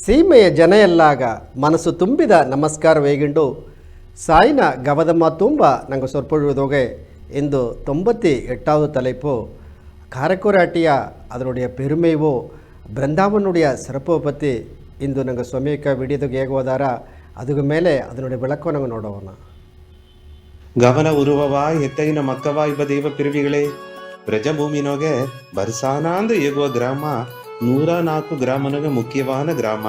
ಸೀಮೆಯ ಜನ ಎಲ್ಲಾಗ ಮನಸ್ಸು ತುಂಬಿದ ನಮಸ್ಕಾರ ವೇಗಿಂಡು ಸಾಯಿನ ಗವದಮ್ಮ ತುಂಬ ನಂಗೆ சொற்பொழுவதோge ಎಂದು 98வது தலைப்பு காரக்குராட்டிய அதனுடைய பெருமைவோ பிருந்தாவனுடைய சிறப்பை பற்றி ಇಂದು ನಂಗೆ ಸ್ವಾಮಿಕ ವಿಡಿಯೋದಾಗ ಹೇಗೆ ಹೋದಾರ ಅದ್ರ ಮೇಲೆ ಅದನ್ನುடைய ವಿಳಕ ನಂಗೆ ನೋಡೋಣ. ಗಮನ ಉರುವವ ಎತ್ತೈನ ಮಕ್ಕವ ಇಬ್ಬ ದೇವ ಪಿರುವಿಗಳೇ, ಬ್ರಜಭೂಮಿನೊಗೆ ಬರ್ಸಾನಾಂದು ಹೇಗುವ ಗ್ರಾಮ 104 ಗ್ರಾಮನೊಗೆ ಮುಖ್ಯವಾದ ಗ್ರಾಮ.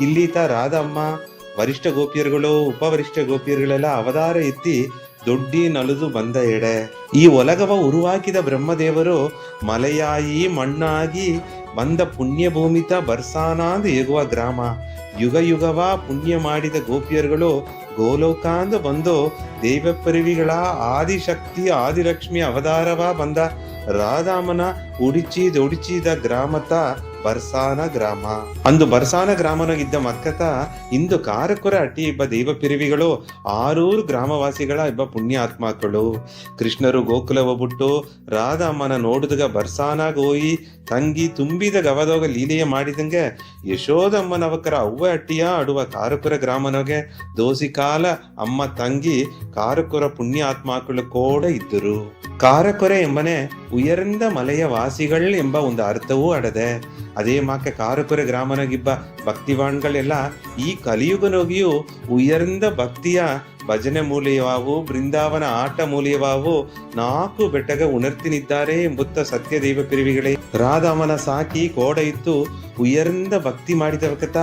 ಇಲ್ಲೀತ ರಾಧಮ್ಮ ವರಿಷ್ಠ ಗೋಪಿಯರುಗಳು ಉಪವರಿಷ್ಠ ಗೋಪಿಯರುಗಳೆಲ್ಲ ಅವತಾರ ಎತ್ತಿ ದೊಡ್ಡಿ ನಲುದು ಬಂದ ಎಡೆ. ಈ ಒಲಗವ ಉರುವಾಕಿದ ಬ್ರಹ್ಮದೇವರು ಮಲೆಯಾಯಿ ಮಣ್ಣಾಗಿ ಬಂದ ಪುಣ್ಯ ಭೂಮಿತ ಬರ್ಸಾನಾಂದು ಹೇಗುವ ಗ್ರಾಮ. ಯುಗ ಯುಗವ ಪುಣ್ಯ ಮಾಡಿದ ಗೋಪಿಯರುಗಳು ಗೋಲೋಕಾಂದು ಬಂದು ದೇವಪರಿವಿಗಳ ಆದಿಶಕ್ತಿ ಆದಿಲಕ್ಷ್ಮಿ ಅವತಾರವ ಬಂದ ರಾಧಾಮನ ಉಡಿಚಿದ ಗ್ರಾಮತ ಬರ್ಸಾನ ಗ್ರಾಮ. ಅಂದು ಬರ್ಸಾನ ಗ್ರಾಮನಾಗಿದ್ದ ಮಕ್ಕತ ಇಂದು ಕಾರಕುರ ಅಟ್ಟಿ ಇಬ್ಬ ದೇವ ಪಿರಿವಿಗಳು 6 ಗ್ರಾಮವಾಸಿಗಳ ಇಬ್ಬ ಪುಣ್ಯಾತ್ಮಗಳು. ಕೃಷ್ಣರು ಗೋಕುಲವ ಬಿಟ್ಟು ರಾಧಾಮನ ನೋಡಿದಾಗ ಬರ್ಸಾನಾಗ ಹೋಯಿ ತಂಗಿ ತುಂಬಿದ ಗವದೋಗ ಲೀಲೆಯ ಮಾಡಿದಂಗೆ ಯಶೋದಮ್ಮನವಕರ ಅವ್ವ ಅಟ್ಟಿಯ ಆಡುವ ಕಾರಕುರ ಗ್ರಾಮನೊಗೆ ದೋಸಿಕಾಲ ಅಮ್ಮ ತಂಗಿ ಕಾರಕುರ ಪುಣ್ಯಾತ್ಮಗಳು ಕೂಡ ಇದ್ದರು. ಕಾರಕೊರೆ ಎಂಬನೆ ಉಯರ್ந்த ಮಲೆಯ ವಾಸಿಗಳು ಎಂಬ ಒಂದು ಅರ್ಥವೂ ಅಡದೆ. ಅದೇ ಮಾಕೆ ಕಾರಕೊರೆ ಗ್ರಾಮನಾಗಿಬ್ಬ ಭಕ್ತಿವಾನ್ಗಳೆಲ್ಲ ಈ ಕಲಿಯುಗನೋಗಿಯೂ ಉಯರ್ந்த ಭಕ್ತಿಯ ಭಜನೆ ಮೂಲಯವಾವು ಬೃಂದಾವನ ಆಟ ಮೂಲಯವಾವು 4 ಬೆಟ್ಟಗ ಉಣರ್ತಿನಿದ್ದಾರೆ ಎಂಬುತ್ತ ಸತ್ಯ ದೇವ ಪಿರಿವಿಗಳೇ. ರಾಧಾಮನ ಸಾಕಿ ಕೋಡ ಇತ್ತು ಉಯರ್ந்த ಭಕ್ತಿ ಮಾಡಿದವಕತ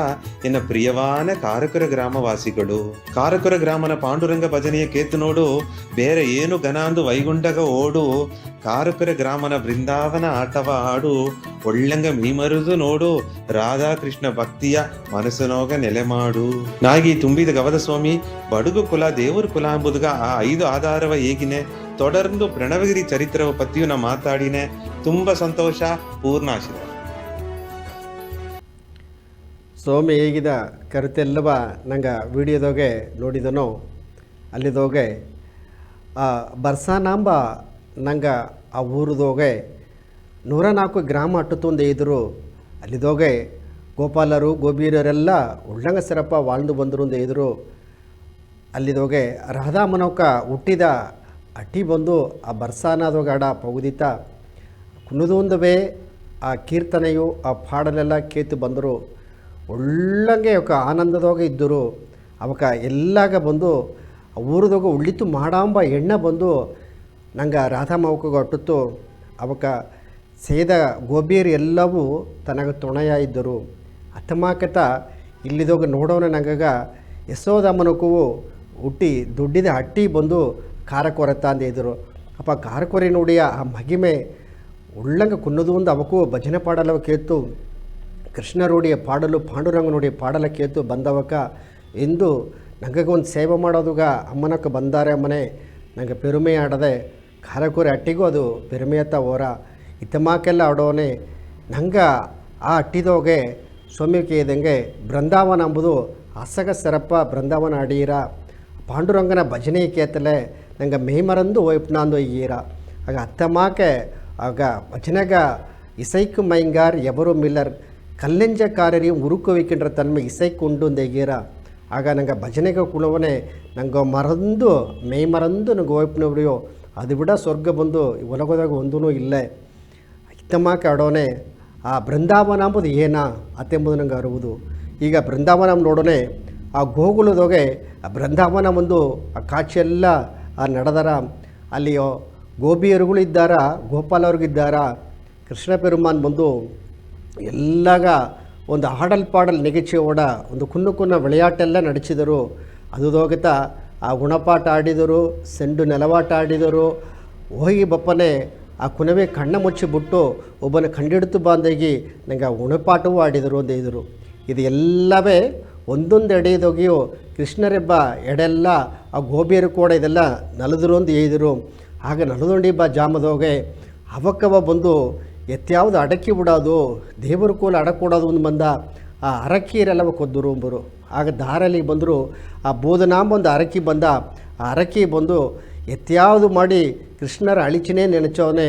ಎನ್ನ ಪ್ರಿಯವಾನ ಕಾರಕುರ ಗ್ರಾಮವಾಸಿಗಳು. ಕಾರಕುರ ಗ್ರಾಮನ ಪಾಂಡುರಂಗ ಭಜನೆಯ ಕೇತು ನೋಡು ಬೇರೆ ಏನು ಘನ ಅಂದು ವೈಗುಂಡಗ ಓಡು. ಕಾರಕುರ ಗ್ರಾಮನ ಬೃಂದಾವನ ಆಟವ ಆಡು ಒಳ್ಳಂಗ ಮೀಮರುದು ನೋಡು. ರಾಧಾಕೃಷ್ಣ ಭಕ್ತಿಯ ಮನಸ್ಸನೋಗ ನೆಲೆ ಮಾಡು. ನಾಗಿ ತುಂಬಿದ ಗವದ ಸ್ವಾಮಿ ಬಡುಗು ಕುಲ ದೇವರ ಕುಲ ಎಂಬುದಗ ಆ 5 ಆಧಾರವ ಹೇಗಿನೆ ತೊಡರ್ದು ಪ್ರಣವಗಿರಿ ಚರಿತ್ರವ ಪತಿಯು ನಾ ಮಾತಾಡಿನೆ. ತುಂಬಾ ಸಂತೋಷ. ಪೂರ್ಣಾಶ್ರಯ. ಸ್ವಾಮಿ ಹೇಗಿದ ಕರುತೆಲ್ಲವ ನಂಗೆ ವಿಡಿಯೋದಾಗೆ ನೋಡಿದನೋ ಅಲ್ಲಿದೋಗೆ ಬರ್ಸಾನಾಂಬ ನಂಗೆ ಆ ಊರದೋಗೆ 104 ಗ್ರಾಮ ಅಟ್ಟುತ್ತೊಂದು ಇದ್ದರು. ಅಲ್ಲಿದೋಗೆ ಗೋಪಾಲರು ಗೋಬೀರರೆಲ್ಲ ಉಳ್ಳಂಗ ಸರಪ್ಪ வாழ்ந்து ಬಂದರು ಅಂತ ಇದ್ರು. ಅಲ್ಲಿದೋಗೆ ರಾಧಾಮನವಕ ಹುಟ್ಟಿದ ಅಟ್ಟಿ ಬಂದು ಆ ಬರ್ಸಾನಾದೋಗ ಆಡ ಪಗುದಿತ ಕುಣಿದೊಂದವೇ ಆ ಕೀರ್ತನೆಯು ಆ ಪಾಡಲೆಲ್ಲ ಕೇತು ಬಂದರು. ಒಳ್ಳಂಗೆ ಅವಕ ಆನಂದದೋಗ ಇದ್ದರು. ಅವಕ ಎಲ್ಲಾಗ ಬಂದು ಆ ಊರದೋಗ ಉಳ್ಳಿತು ಮಾಡಾಂಬ ಎಣ್ಣೆ ಬಂದು ನಂಗೆ ರಾಧಾಮವಕ ಅಟ್ಟಿತ್ತು. ಅವಕ ಸೇದ ಗೋಬಿಯರು ಎಲ್ಲವೂ ತನಗೆ ತುಣೆಯ ಇದ್ದರು. ಅತ್ತಮಾಕತ ಇಲ್ಲಿದೋಗ ನೋಡೋಣ ನಂಗಾಗ ಯಶೋದಮ್ಮನಕ್ಕೂ ಹುಟ್ಟಿ ದುಡ್ಡಿದ ಹಟ್ಟಿ ಬಂದು ಕಾರಕೊರತ ಅಂದ ಇದ್ದರು. ಅಪ್ಪ ಕಾರಕೊರೆ ನೋಡಿ ಆ ಮಹಿಮೆ ಉಳ್ಳಂಗ ಕುನ್ನದು ಒಂದು ಅವಕ್ಕೂ ಭಜನೆ ಪಾಡಲವ ಕೇತು ಕೃಷ್ಣರುಡಿಯ ಪಾಡಲು ಪಾಂಡುರಂಗನುಡಿಯ ಪಾಡಲ ಕೇತು ಬಂದವಕ ಎಂದು ನಂಗೆ ಒಂದು ಸೇವೆ ಮಾಡೋದುಗ ಅಮ್ಮನಕ್ಕೆ ಬಂದಾರೆ ಅಮ್ಮನೆ ನಂಗೆ ಪೆರುಮೆ ಆಡದೆ ಕಾರಕೊರೆ ಅಟ್ಟಿಗೂ ಅದು ಪೆರುಮೆಯತ್ತ ಓರ ಇತ್ತಮಾಕೆಲ್ಲ ಆಡೋನೆ ನಂಗೆ ಆ ಅಟ್ಟಿದೋಗೆ ಸ್ವಾಮಿಕೆ ಇದ್ದಂಗೆ ಬೃಂದಾವನ ಎಂಬುದು ಅಸಗ ಸರಪ್ಪ ಬೃಂದಾವನ ಅಡೀರ ಪಾಂಡುರಂಗನ ಭಜನೆ ಕೇತಲೆ ನಂಗೆ ಮೇಮರಂದು ಒಯ್ಪನಾಂದು ಈರ ಆಗ ಅತ್ತಮಾಕೆ ಆಗ ಭಜನೆಗ ಇಸೈಕು ಮೈಂಗಾರ್ ಎವರು ಮಿಲ್ಲರ್ ಕಲ್ಲೆಂಜಕಾರರಿಯು ಉರುಕು ವೈಕಿಂಡ್ರ ತನ್ಮೆ ಇಸೈಕು ತೆಗೀರ ಆಗ ನಂಗೆ ಭಜನೆಗೆ ಕುಳವನೆ ನಂಗೆ ಮರಂದು ಮೇಮರಂದು ನಂಗೆ ಒಯ್ಪನವಡಿಯೋ ಅದು ಬಿಡ ಸ್ವರ್ಗ ಬಂದು ಒಲಗೋದಾಗ ಒಂದೂ ಇಲ್ಲೇ ಇತ್ತಮಾಕೆ ಆಡೋನೆ ಆ ಬೃಂದಾವನ ಅಂಬುದು ಏನಾ ಅತ್ತೆಂಬುದು ನಂಗೆ ಅರುವುದು. ಈಗ ಬೃಂದಾವನ ನೋಡೋಣ ಆ ಗೋಗುಲದೋಗೆ ಆ ಬೃಂದಾವನ ಒಂದು ಆ ಕಾಚೆಲ್ಲ ಆ ನಡೆದಾರ. ಅಲ್ಲಿ ಗೋಪಿಯರುಗಳಿದ್ದಾರ ಗೋಪಾಲವ್ರಿಗಿದ್ದಾರ. ಕೃಷ್ಣ ಪೆರುಮಾನ್ ಬಂದು ಎಲ್ಲಾಗ ಒಂದು ಹಾಡಲ್ ಪಾಡಲ್ ನೆಗೆಚಿ ಓಡ ಒಂದು ಕುನ್ನ ವಿளையாಟೆಲ್ಲ ನಡೆಸಿದರು. ಅದುದೋಗತ ಆ ಗುಣಪಾಠ ಆಡಿದರು, ಸೆಂಡು ನೆಲವಾಟ ಆಡಿದರು. ಹೋಗಿ ಬಪ್ಪನೆ ಆ ಕುನವೇ ಕಣ್ಣ ಮುಚ್ಚಿಬಿಟ್ಟು ಒಬ್ಬನ ಕಂಡಿಡ್ತು ಬಾಂದಾಗಿ ನಂಗೆ ಆ ಗುಣಪಾಠವೂ ಆಡಿದರು ಅಂತ ಇದ್ದರು. ಇದು ಎಲ್ಲವೇ ಒಂದೊಂದು ಎಡೆದೋಗಿಯೋ ಕೃಷ್ಣರೆಬ್ಬ ಎಡೆಲ್ಲ ಆ ಗೋಬಿಯರು ಕೂಡ ಇದೆಲ್ಲ ನಲದ್ರು ಅಂತ ಹೇಳಿದರು. ಆಗ ನಲದೊಂಡಿ ಬಾ ಜಾಮದೋಗೆ ಅವಕ್ಕವ ಬಂದು ಎತ್ಯಾವುದು ಅಡಕ್ಕಿ ಬಿಡೋದು ದೇವರು ಕೂಲ ಅಡಕೊಡೋದು ಒಂದು ಬಂದ ಆ ಅರಕಿಯರೆಲ್ಲವ ಕೊದ್ದರು ಅಂಬರು. ಆಗ ದಾರಲ್ಲಿ ಬಂದರು ಆ ಬೋಧನಾಂಬ ಒಂದು ಅರಕಿ ಬಂದ. ಆ ಅರಕಿ ಬಂದು ಎತ್ಯಾವುದು ಮಾಡಿ ಕೃಷ್ಣರ ಅಳಿಚಿನೇ ನೆನೆಚೋನೆ.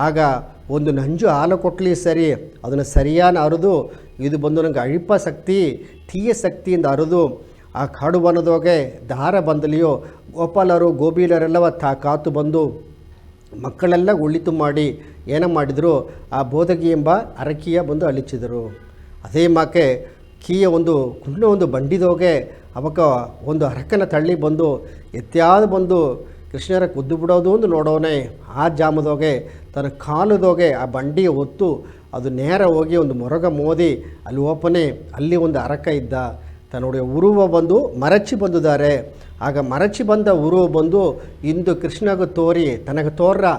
ಆಗ ಒಂದು ನಂಜು ಹಾಲು ಕೊಟ್ಟಲಿ ಸರಿ ಅದನ್ನು ಸರಿಯಾಗಿ ಅರಿದು ಇದು ಬಂದು ನನಗೆ ಅழிಪ ಶಕ್ತಿ ತೀಯ ಶಕ್ತಿಯಿಂದ ಅರಿದು ಆ ಕಾಡು ಬನದೋಗೆ ದಾರ ಬಂದಲಿಯೋ ಗೋಪಾಲರು ಗೋಬೀಲರೆಲ್ಲವ ಕಾತು ಬಂದು ಮಕ್ಕಳೆಲ್ಲ ಒಳಿತು ಮಾಡಿ ಏನ ಮಾಡಿದರು ಆ ಬೋಧಗಿ ಎಂಬ ಅರಕಿಯ ಬಂದು ಅಳಿಸಿದರು. ಅದೇ ಮಾಕೆ ಕೀಯ ಒಂದು ಕುಣ್ಣ ಒಂದು ಬಂಡಿದೋಗೆ ಅವಕ್ಕ ಒಂದು ಅರಕನ ತಳ್ಳಿ ಬಂದು ಎತ್ಯಾದ ಬಂದು ಕೃಷ್ಣರ ಕುದ್ದು ಬಿಡೋದು ಒಂದು ನೋಡೋನೆ ಆ ಜಾಮದೋಗೆ ತನ್ನ ಕಾಲದೋಗೆ ಆ ಬಂಡಿ ಹೊತ್ತು ಅದು ನೇರ ಹೋಗಿ ಒಂದು ಮೊರಗ ಮೋದಿ ಅಲ್ಲಿ ಓಪನೆ ಅಲ್ಲಿ ಒಂದು ಅರಕ ಇದ್ದ ತನ್ನುடைய ಉರುವ ಬಂದು ಮರಚಿ ಬಂದಿದ್ದಾರೆ. ಆಗ ಮರಚಿ ಬಂದ ಉರುವ ಬಂದು ಇಂದು ಕೃಷ್ಣಗೆ ತೋರಿ ತನಗೆ ತೋರ್ರ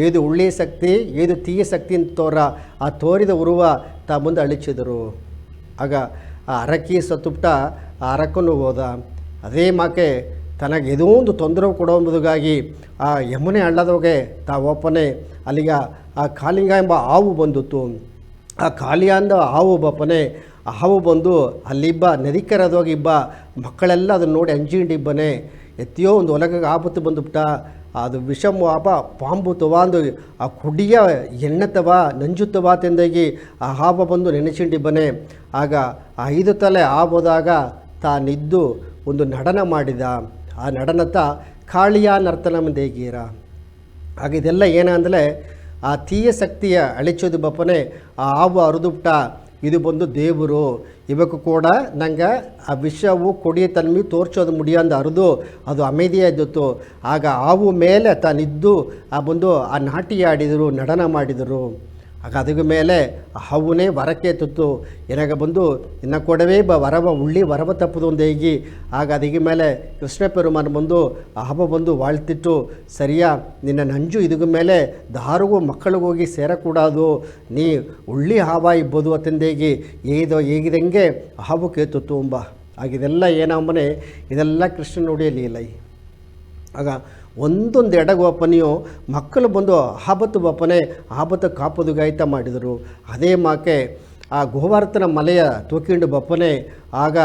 ಏದು ಉಳ್ಳಿ ಶಕ್ತಿ ಏದು ತೀಯ ಶಕ್ತಿ ಅಂತ ತೋರ ಆ ತೋರಿದ ಉರುವ ತಾ ಮುಂದೆ ಅಳಿಸಿದರು. ಆಗ ಆ ಅರಕಿ ಸತ್ತುಬಿಟ್ಟ ಆ ಅರಕನು ಹೋದ. ಅದೇ ಮಾಕೆ ತನಗೆ ಏನೋ ಒಂದು ತೊಂದರೆ ಕೊಡೋಂಬುದಾಗಿ ಆ ಯಮುನೆ ಹಳ್ಳದೋಗೆ ತಾ ಓಪನೆ ಅಲ್ಲಿಗ ಆ ಕಾಳಿಂಗ ಎಂಬ ಹಾವು ಬಂದಿತ್ತು. ಆ ಕಾಳಿಯಾಂದ ಹಾವು ಬಪ್ಪನೆ ಆ ಹಾವು ಬಂದು ಅಲ್ಲಿಬ್ಬ ನದಿಕರದೋಗಿ ಇಬ್ಬ ಮಕ್ಕಳೆಲ್ಲ ಅದನ್ನು ನೋಡಿ ಅಂಜಿಂಡಿಬ್ಬನೇ ಎತ್ತಿಯೋ ಒಂದು ಒಲಗ ಆಪತ್ತು ಬಂದುಬಿಟ್ಟ. ಅದು ವಿಷಮ ಆಪ ಪಾಂಬು ತವಾಂದು ಆ ಕುಡಿಯ ಎಣ್ಣೆತವ ನಂಜುತ್ತವ ತೆಂದಾಗಿ ಆ ಹಾವ ಬಂದು ನೆನೆಸಿಂಡಿಬ್ಬನೆ. ಆಗ ಆ 5 ತಲೆ ಆಬೋದಾಗ ತಾನಿದ್ದು ಒಂದು ನಡೆನ ಮಾಡಿದ. ಆ ನಡೆನತ್ತ ಕಾಳಿಯ ನರ್ತನಮಂದೇಗೀರ. ಆಗ ಇದೆಲ್ಲ ಏನಂದರೆ ಆ ತೀಯ ಶಕ್ತಿಯ ಅಳಿಚೋದು ಬಪ್ಪನೆ ಆ ಹಾವು ಅರಿದುಬಿಟ್ಟ ಇದು ಬಂದು ದೇವರು ಇವಕ್ಕೂ ಕೂಡ ನಂಗೆ ಆ ವಿಷವು ಕೊಡಿಯ ತನ್ಮಿ ತೋರ್ಸೋದು ಮುಡಿಯಂದು ಅರಿದು ಅದು ಅಮೇದಿಯಾದಿತ್ತು. ಆಗ ಹಾವು ಮೇಲೆ ತಾನಿದ್ದು ಆ ಬಂದು ಆ ನಾಟ್ಯ ಆಡಿದರು ನಡೆನ ಮಾಡಿದರು. ಆಗ ಅದರ ಮೇಲೆ ಹಾವುನೇ ವರಕ್ಕೆ ತುತ್ತು ಏನಾಗ ಬಂದು ಇನ್ನು ಕೊಡವೇ ವರವ ಉಳ್ಳಿ ವರವ ತಪ್ಪದು ಒಂದು ಹೇಗಿ. ಆಗ ಅದಕ್ಕೆ ಮೇಲೆ ಕೃಷ್ಣ ಪೆರುಮಾನ್ ಬಂದು ಆ ಹಾವು ಬಂದು ವಾಳ್ತಿಟ್ಟು ಸರಿಯಾ ನಿನ್ನ ನಂಜು ಇದರ ಮೇಲೆ ದಾರಿಗೂ ಮಕ್ಕಳಿಗೋಗಿ ಸೇರಕೂಡದು ನೀ ಉಳ್ಳಿ ಹಾವ ಇಬ್ಬದು ಅತ್ತಂದೇಗಿ ಹೇಗಿದಂಗೆ ಹಾವು ಕೇತುತ್ತು ಎಂಬ. ಆಗ ಇದೆಲ್ಲ ಏನಮ್ಮನೆ ಇದೆಲ್ಲ ಕೃಷ್ಣ ನೋಡಿಯಲಿಲ್ಲ. ಆಗ ಒಂದೊಂದು ಎಡಗೋಪನೆಯು ಮಕ್ಕಳು ಬಂದು ಆಪತ್ತು ಬಪ್ಪನೆ ಆಪತ್ತು ಕಾಪದು ಗಾಯಿತ ಮಾಡಿದರು. ಅದೇ ಮಾಕೆ ಆ ಗೋವರ್ಧನ ಮಲೆಯ ತೂಕಿಂಡು ಬಪ್ಪನೆ ಆಗ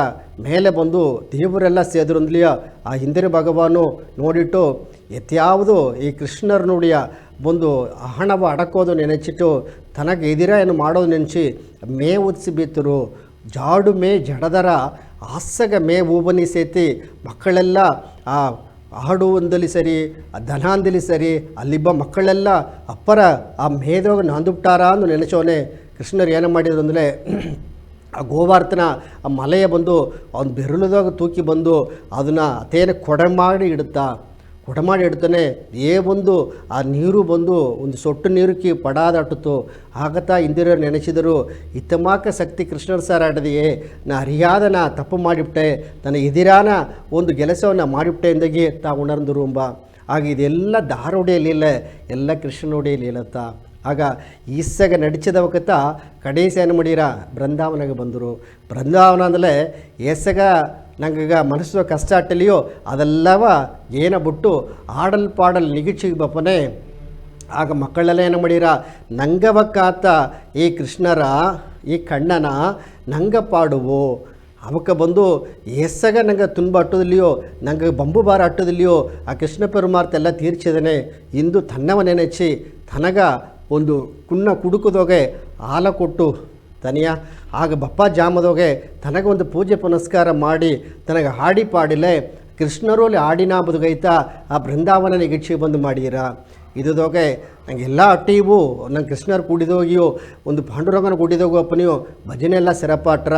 ಮೇಲೆ ಬಂದು ದೇವರೆಲ್ಲ ಸೇದರು ಅಂದ್ಲಿಯ ಆ ಹಿಂದಿನ ಭಗವಾನು ನೋಡಿಟ್ಟು ಎತ್ಯಾವುದು ಈ ಕೃಷ್ಣರ ನುಡಿಯ ಬಂದು ಹಣವ ಅಡಕೋದು ನೆನೆಚಿಟ್ಟು ತನಗೆ ಎದಿರ ಏನು ಮಾಡೋದು ನೆನೆಸಿ ಮೇ ಉದಿಸಿ ಬಿತ್ತರು. ಜಾಡು ಮೇ ಜಡದರ ಹಾಸ್ಯಗ ಮೇ ಹೂಬನಿ ಸೇತಿ ಮಕ್ಕಳೆಲ್ಲ ಆ ಹಾಡು ಒಂದಲ್ಲಿ ಸರಿ ದನ ಅಂದಲಿ ಸರಿ ಅಲ್ಲಿಬ್ಬ ಮಕ್ಕಳೆಲ್ಲ ಅಪ್ಪರ ಆ ಮೇದೋಗ ನಾಂದುಬಿಟ್ಟಾರ ಅಂದು ನೆನೆಸೋನೆ. ಕೃಷ್ಣರು ಏನು ಮಾಡಿದ್ರು ಅಂದರೆ ಆ ಗೋವರ್ಧನ ಆ ಮಲೆಯ ಬಂದು ಅವ್ನು ಬೆರಳುದಾಗ ತೂಕಿ ಬಂದು ಅದನ್ನು ಅತೇನೆ ಕೊಡೆ ಮಾಡಿ ಇಡ್ತಾನೆ. ಒಂದು ಆ ನೀರು ಬಂದು ಒಂದು ಸೊಟ್ಟು ನೀರುಕಿ ಪಡಾದಾಟಿತು. ಆಗತ್ತಾ ಇಂದಿರ ನೆನೆಸಿದರು ಇತ್ತಮಾಕ ಶಕ್ತಿ ಕೃಷ್ಣರ ಸರ್ ಆಡದೆಯೇ ನಾ ಅರಿಯಾದ ನಾ ತಪ್ಪು ಮಾಡಿಬಿಟ್ಟೆ ತನ್ನ ಎದಿರಾನ ಒಂದು ಕೆಲಸವನ್ನು ಮಾಡಿಬಿಟ್ಟೆ ಎಂದಾಗಿ ತಾ ಉಣರ್ದರು ಎಂಬ. ಆಗ ಇದೆಲ್ಲ ದಾರೋಡಿಯಲಿಲ್ಲ ಎಲ್ಲ ಕೃಷ್ಣನೋಡಿಯಲಿಲ್ಲತ್ತ. ಆಗ ಈಸಗ ನಡಿಸಿದವಕತ್ತ ಕಡೇಸಿ ಏನು ಮಾಡೀರ ಬೃಂದಾವನಗೆ ಬಂದರು. ಬೃಂದಾವನ ಅಂದರೆ ಏಸಗ ನಂಗೆ ಮನಸ್ಸು ಕಷ್ಟ ಅಟ್ಟಲಿಯೋ ಅದೆಲ್ಲವ ಏನ ಬಿಟ್ಟು ಆಡಲ್ ಪಾಡಲ್ ನಿಗಿಚಿಗೆ ಬಪ್ಪನೆ. ಆಗ ಮಕ್ಕಳೆಲ್ಲ ಏನು ಮಾಡೀರ ನಂಗವಕ್ಕಾತ ಈ ಕೃಷ್ಣರ ಈ ಕಣ್ಣನ ನಂಗೆ ಪಾಡುವು ಅವಕ್ಕೆ ಬಂದು ಎಸ್ಸಗ ನಂಗೆ ತುಂಬ ಅಟ್ಟೋದಿಲ್ಲೆಯೋ ನಂಗೆ ಬಂಬು ಬಾರ ಅಟ್ಟೋದಿಲ್ಲೆಯೋ ಆ ಕೃಷ್ಣ ಪೆರುಮಾರ್ತೆಲ್ಲ ತೀರ್ಚಿದನೆ ಇಂದು ತನ್ನವ ನೆನೆಚ್ಚಿ ತನಗ ಒಂದು ಕುಣ್ಣ ಕುಡುಕದೋಗೆ ಹಾಲ ಕೊಟ್ಟು ತನಿಯ ಆಗ ಬಪ್ಪ ಜಾಮದೋಗೆ ತನಗೊಂದು ಪೂಜೆ ಪುನಸ್ಕಾರ ಮಾಡಿ ತನಗೆ ಹಾಡಿ ಪಾಡಿಲೆ ಕೃಷ್ಣರಲ್ಲಿ ಹಾಡಿನ ಬದುಗೈತ ಆ ಬೃಂದಾವನ ನಿಗೀಕ್ಷೆ ಬಂದು ಮಾಡೀರ. ಇದುದೋಗೆ ನಂಗೆಲ್ಲ ಅಟ್ಟೀವು ನಂಗೆ ಕೃಷ್ಣರು ಕೂಡಿದೋಗಿಯೋ ಒಂದು ಪಾಂಡುರಂಗನ ಕೂಡಿದೋಗೋ ಅಪ್ಪನಿಯೋ ಭಜನೆ ಎಲ್ಲ ಸಿರಪಾಟ್ರ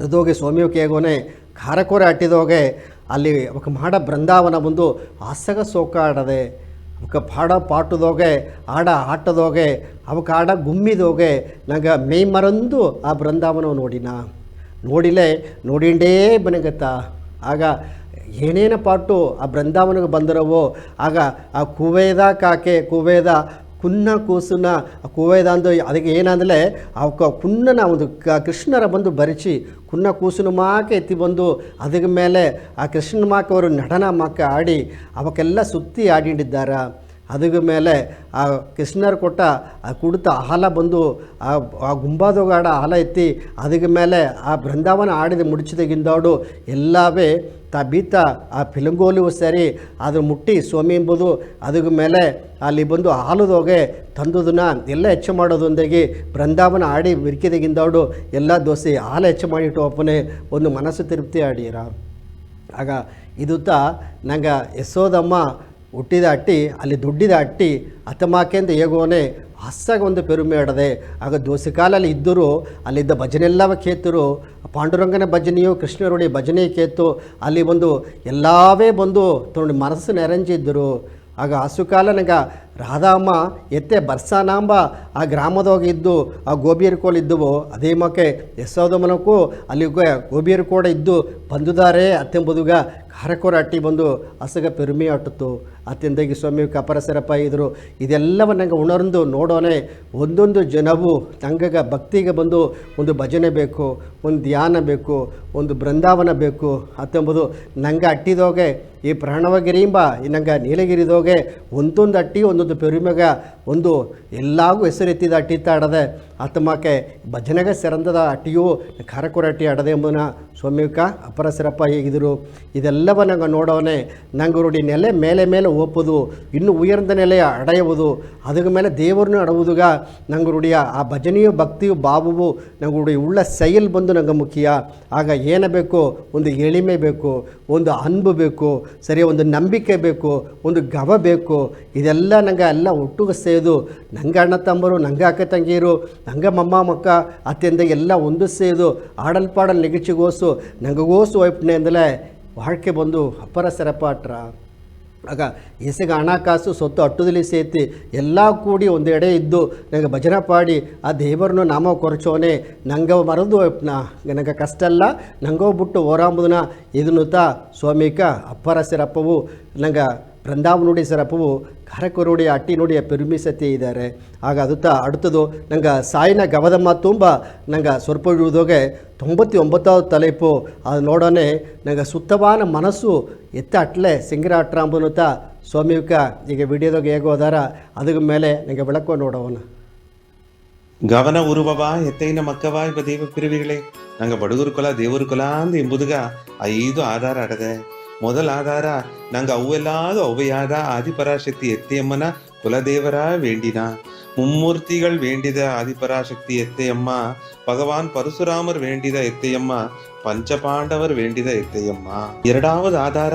ಅದೋಗೆ ಸೋಮ್ಯೋ ಕೇಗೋನೆ ಖಾರಕೋರೆ ಅಟ್ಟಿದೋಗೆ ಅಲ್ಲಿ ಅವಕ್ಕೆ ಮಾಡ ಬೃಂದಾವನ ಬಂದು ಆಸಗ ಸೋಕ ಆಡದೆ ಅವಕ್ಕೆ ಪಾಡ ಪಾಟದೋಗೆ ಆಡ ಆಟದೋಗೆ ಅವಕ್ಕೆ ಆಡ ಗುಮ್ಮಿದೋಗೆ ನಂಗೆ ಮೈ ಮರಂದು ಆ ಬೃಂದಾವನ ನೋಡಿಲೆ ನೋಡಿಂಡೇ ಬನಗತ್ತ. ಆಗ ಏನೇನು ಪಾಟು ಆ ಬೃಂದಾವನಕ್ಕೆ ಬಂದಿರವೋ ಆಗ ಆ ಕುವೇದ ಕಾಕೆ ಕುವೇದ ಕುನ್ನ ಕೂಸುನ ಕುವೇದ ಅಂದು ಅದಕ್ಕೆ ಏನಂದರೆ ಅವಕ್ಕೆ ಕುನ್ನನ ಒಂದು ಕೃಷ್ಣರ ಬಂದು ಬರಿಸಿ ಕುನ್ನ ಕೂಸುನ ಮಾಕೆ ಎತ್ತಿ ಬಂದು ಅದರ ಮೇಲೆ ಆ ಕೃಷ್ಣನ ಮಾಕೆ ಅವರು ನಟನ ಮಾಕೆ ಆಡಿ ಅವಕ್ಕೆಲ್ಲ ಸುತ್ತಿ ಆಡಿದ್ದಾರೆ. ಅದಕ್ಕೆ ಮೇಲೆ ಆ ಕೃಷ್ಣರು ಕೊಟ್ಟ ಆ ಕುಡಿತ ಹಾಲ ಬಂದು ಆ ಗುಂಬಾದೋಗಾಡ ಹಾಲ ಎತ್ತಿ ಅದಕ್ಕೆ ಮೇಲೆ ಆ ಬೃಂದಾವನ ಆಡಿದ ಮುಡಿಚಿದಗಿಂದಾಡು ಎಲ್ಲವೇ ಬೀತ ಆ ಫಿಲಂಗೋಲಿವು ಸರಿ ಅದು ಮುಟ್ಟಿ ಸ್ವಾಮಿ ಎಂಬುದು ಅದಕ್ಕೆ ಮೇಲೆ ಅಲ್ಲಿ ಬಂದು ಹಾಲದೋಗೆ ತಂದುದನ್ನ ಎಲ್ಲ ಹೆಚ್ಚು ಮಾಡೋದೊಂದಾಗಿ ಬೃಂದಾವನ ಆಡಿ ಬಿರ್ಕಿದಗಿಂದಾಡು ಎಲ್ಲ ದೋಸೆ ಹಾಲು ಹೆಚ್ಚು ಮಾಡಿಟ್ಟು ಅಪ್ಪನೇ ಒಂದು ಮನಸ್ಸು ತೃಪ್ತಿ ಆಡಿರ ಆಗ ಇದುತ್ತ ನಂಗೆ ಯಶೋದಮ್ಮ ಹುಟ್ಟಿದ ಅಟ್ಟಿ ಅಲ್ಲಿ ದುಡ್ಡಿದ ಅಟ್ಟಿ ಹತ್ತಮಾಕೆಂದು ಹೇಗೋನೆ ಹಸ್ಸಾಗ ಒಂದು ಪೆರುಮೆ ಆಡದೆ ಆಗ ದೋಸೆ ಕಾಲಲ್ಲಿ ಇದ್ದರು ಅಲ್ಲಿದ್ದ ಭಜನೆಲ್ಲವ ಕೇತರು ಪಾಂಡುರಂಗನ ಭಜನೆಯು ಕೃಷ್ಣರುಡಿ ಭಜನೆ ಕೇತು ಅಲ್ಲಿ ಬಂದು ಎಲ್ಲವೇ ಬಂದು ತೊಗೊಂಡು ಮನಸ್ಸು ನೆರಂಜಿದ್ದರು ಆಗ ಹಸು ಕಾಲ ನಂಗೆ ರಾಧಾಮ್ಮ ಎತ್ತೆ ಬರ್ಸಾನಾಂಬ ಆ ಗ್ರಾಮದೋಗಿದ್ದು ಆ ಗೋಬಿಯರ್ ಕೋಲ್ ಇದ್ದವು ಅದೇ ಮಕ್ಕೆ ಯಶೋದಮ್ಮನಕ್ಕೂ ಅಲ್ಲಿ ಗೋಬಿಯರ್ ಕೂಡ ಇದ್ದು ಬಂದುದಾರೆ ಅತ್ತೆಂಬುದುಗ ಖಾರಕೋರ ಅಟ್ಟಿ ಬಂದು ಹಸಗ ಪೆರುಮೆ ಅಟ್ಟಿತು ಅತ್ತೆಂದಾಗಿ ಸ್ವಾಮಿ ಕಪರಸರಪ್ಪ ಇದ್ದರು ಇದೆಲ್ಲವ ನಂಗೆ ಉಣರ್ದು ನೋಡೋನೆ ಒಂದೊಂದು ಜನವು ನಂಗಗ ಭಕ್ತಿಗೆ ಬಂದು ಒಂದು ಭಜನೆ ಬೇಕು, ಒಂದು ಧ್ಯಾನ ಬೇಕು, ಒಂದು ಬೃಂದಾವನ ಬೇಕು ಅತ್ತೆಂಬುದು ನಂಗೆ ಅಟ್ಟಿದೋಗೆ ಈ ಪ್ರಾಣವಗಿರಿಂಬ ನಂಗೆ ನೀಲಗಿರಿದೋಗೆ ಒಂದೊಂದು ಅಟ್ಟಿ ಒಂದೊಂದು ಪೆರುಮೆಗ ಒಂದು ಎಲ್ಲಾಗೂ ಹೆಸರೆತ್ತಿದ ಅಟ್ಟಿತ್ತಾಡದೆ ಆತಮಕ್ಕೆ ಭಜನೆಗೆ ಸೆರಂದದ ಅಟ್ಟಿಯೂ ಖಾರಕೋರ ಅಟ್ಟಿ ಆಡದೆ ಎಂಬುದನ್ನ ಸ್ವಾಮಿಕ ಅಪರಸರಪ್ಪ ಹೇಗಿದ್ರು ಇದೆಲ್ಲವ ನಂಗೆ ನೋಡೋನೆ ನಂಗೆ ರೂಢಿ ನೆಲೆ ಮೇಲೆ ಮೇಲೆ ಒಪ್ಪುದು ಇನ್ನು ಉಯರ್ದ ನೆಲೆ ಅಡೆಯುವುದು ಅದಕ್ಕೆ ಮೇಲೆ ದೇವರನ್ನು ಅಡುವುದುಗ ನಂಗೆ ರೂಢಿಯ ಆ ಭಜನೆಯು ಭಕ್ತಿಯು ಭಾವವು ನಂಗೆ ರೂಢಿ ಉಳ್ಳ ಸೈಲ್ ಬಂದು ನಂಗೆ ಮುಖ್ಯ ಆಗ ಏನು ಬೇಕು, ಒಂದು ಎಳಿಮೆ ಬೇಕು, ಒಂದು ಅನ್ಬು ಬೇಕು, ಸರಿ ಒಂದು ನಂಬಿಕೆ ಬೇಕು, ಒಂದು ಗವ ಬೇಕು. ಇದೆಲ್ಲ ನಂಗೆ ಎಲ್ಲ ಒಟ್ಟಿಗೆ ಸೇದು ನಂಗೆ ಅಣ್ಣ ತಮ್ಮರು, ನಂಗೆ ಅಕ್ಕ ತಂಗಿಯರು, ನಂಗೆ ಮಮ್ಮ ಮಕ್ಕ ಅತ್ತೆಂದ ಎಲ್ಲ ಒಂದು ಸೇದು ಆಡಲ್ಪಾಡಲ್ ನೆಗಿಚಿಗೋಸು ನಂಗಗೋಸು ವೈಪ್ನೆ ಅಂದಲೇ வாழ்க்கை ಬಂದು ಅಪ್ಪರ ಸೆರಪಾಟ್ರ ಆಗ ಎಸಗ ಹಣಕಾಸು ಸೊತ್ತು ಅಟ್ಟುದಲ್ಲಿ ಸೇತಿ ಎಲ್ಲ ಕೂಡಿ ಒಂದು ಎಡೆ ಇದ್ದು ನಂಗೆ ಭಜನೆ ಪಾಡಿ ಆ ದೇವರನ್ನು ನಾಮ ಕೊರಚೋನೆ ನಂಗೆ ಮರದು ನನಗೆ ಕಷ್ಟ ಅಲ್ಲ ನಂಗೋ ಬಿಟ್ಟು ಓರಾಂಬುದನ್ನ ಇದನ್ನುತ್ತ ಸ್ವಾಮಿಕ ಅಪ್ಪರ ಸೆರಪ್ಪವು ನಂಗೆ ಬೃಂದಾವನುಡಿ ಸೆರಪ್ಪವು ಖಾರಕೋರುಡಿ ಅಟ್ಟಿ ನುಡಿಯ ಪೆರುಮಿಸತಿ ಇದ್ದಾರೆ. ಆಗ ಅದುತ್ತ ಅಡುತ್ತದು ನಂಗೆ ಸಾಯಿನ ಗವದಮ್ಮ ತುಂಬ ನಂಗೆ ಸ್ವಲ್ಪ ಉಳಿದೋಗೆ 99வது தலைப்பு ಅದು ನೋಡೋನೆ ನಂಗೆ ಸುತ್ತವಾನ ಮನಸ್ಸು ಎತ್ತ ಅಟ್ಲೆ ಸಿಂಗರಾಟ್ರ ಅಂಬನುತ್ತ ಸ್ವಾಮಿಕ ಈಗ ವಿಡಿಯೋದಾಗ ಹೇಗೋ ಅದಾರ ಅದಕ್ಕೆ ಮೇಲೆ ನಂಗೆ ಬೆಳಕು ನೋಡೋವನ ಗವನ ಉರುವವ ಎತ್ತೈನ ಮಕ್ಕವ ಇವ ದೇವ ಪಿರಿವಿಗಳೇ ನಂಗೆ ಬಡುಗುರು ಕುಲ ದೇವರು ಕುಲ ಅಂದು ಎಂಬುದುಗ 5 ಆಧಾರ ಅಡದೆ. ಮೊದಲ ಆಧಾರ ನಂಗೆ ಅವ್ವೆಲ್ಲಾದು ಅವ್ವೆಯಾದ ಆದಿಪರಾಶಕ್ತಿ ಎತ್ತೆಯಮ್ಮನ ಕುಲದೇವರ ವೇಂಡಿನ மும்மூர்த்திகள் வேண்டித ஆதிபராசக்தி எத்தையம்மா, பகவான் பரசுராமர் வேண்டித எத்தையம்மா, ಪಂಚಪಾಂಡವರು ವೇಂಡಿದ ಎತ್ತೆಯಮ್ಮ. ಎರಡಾவது ಆಧಾರ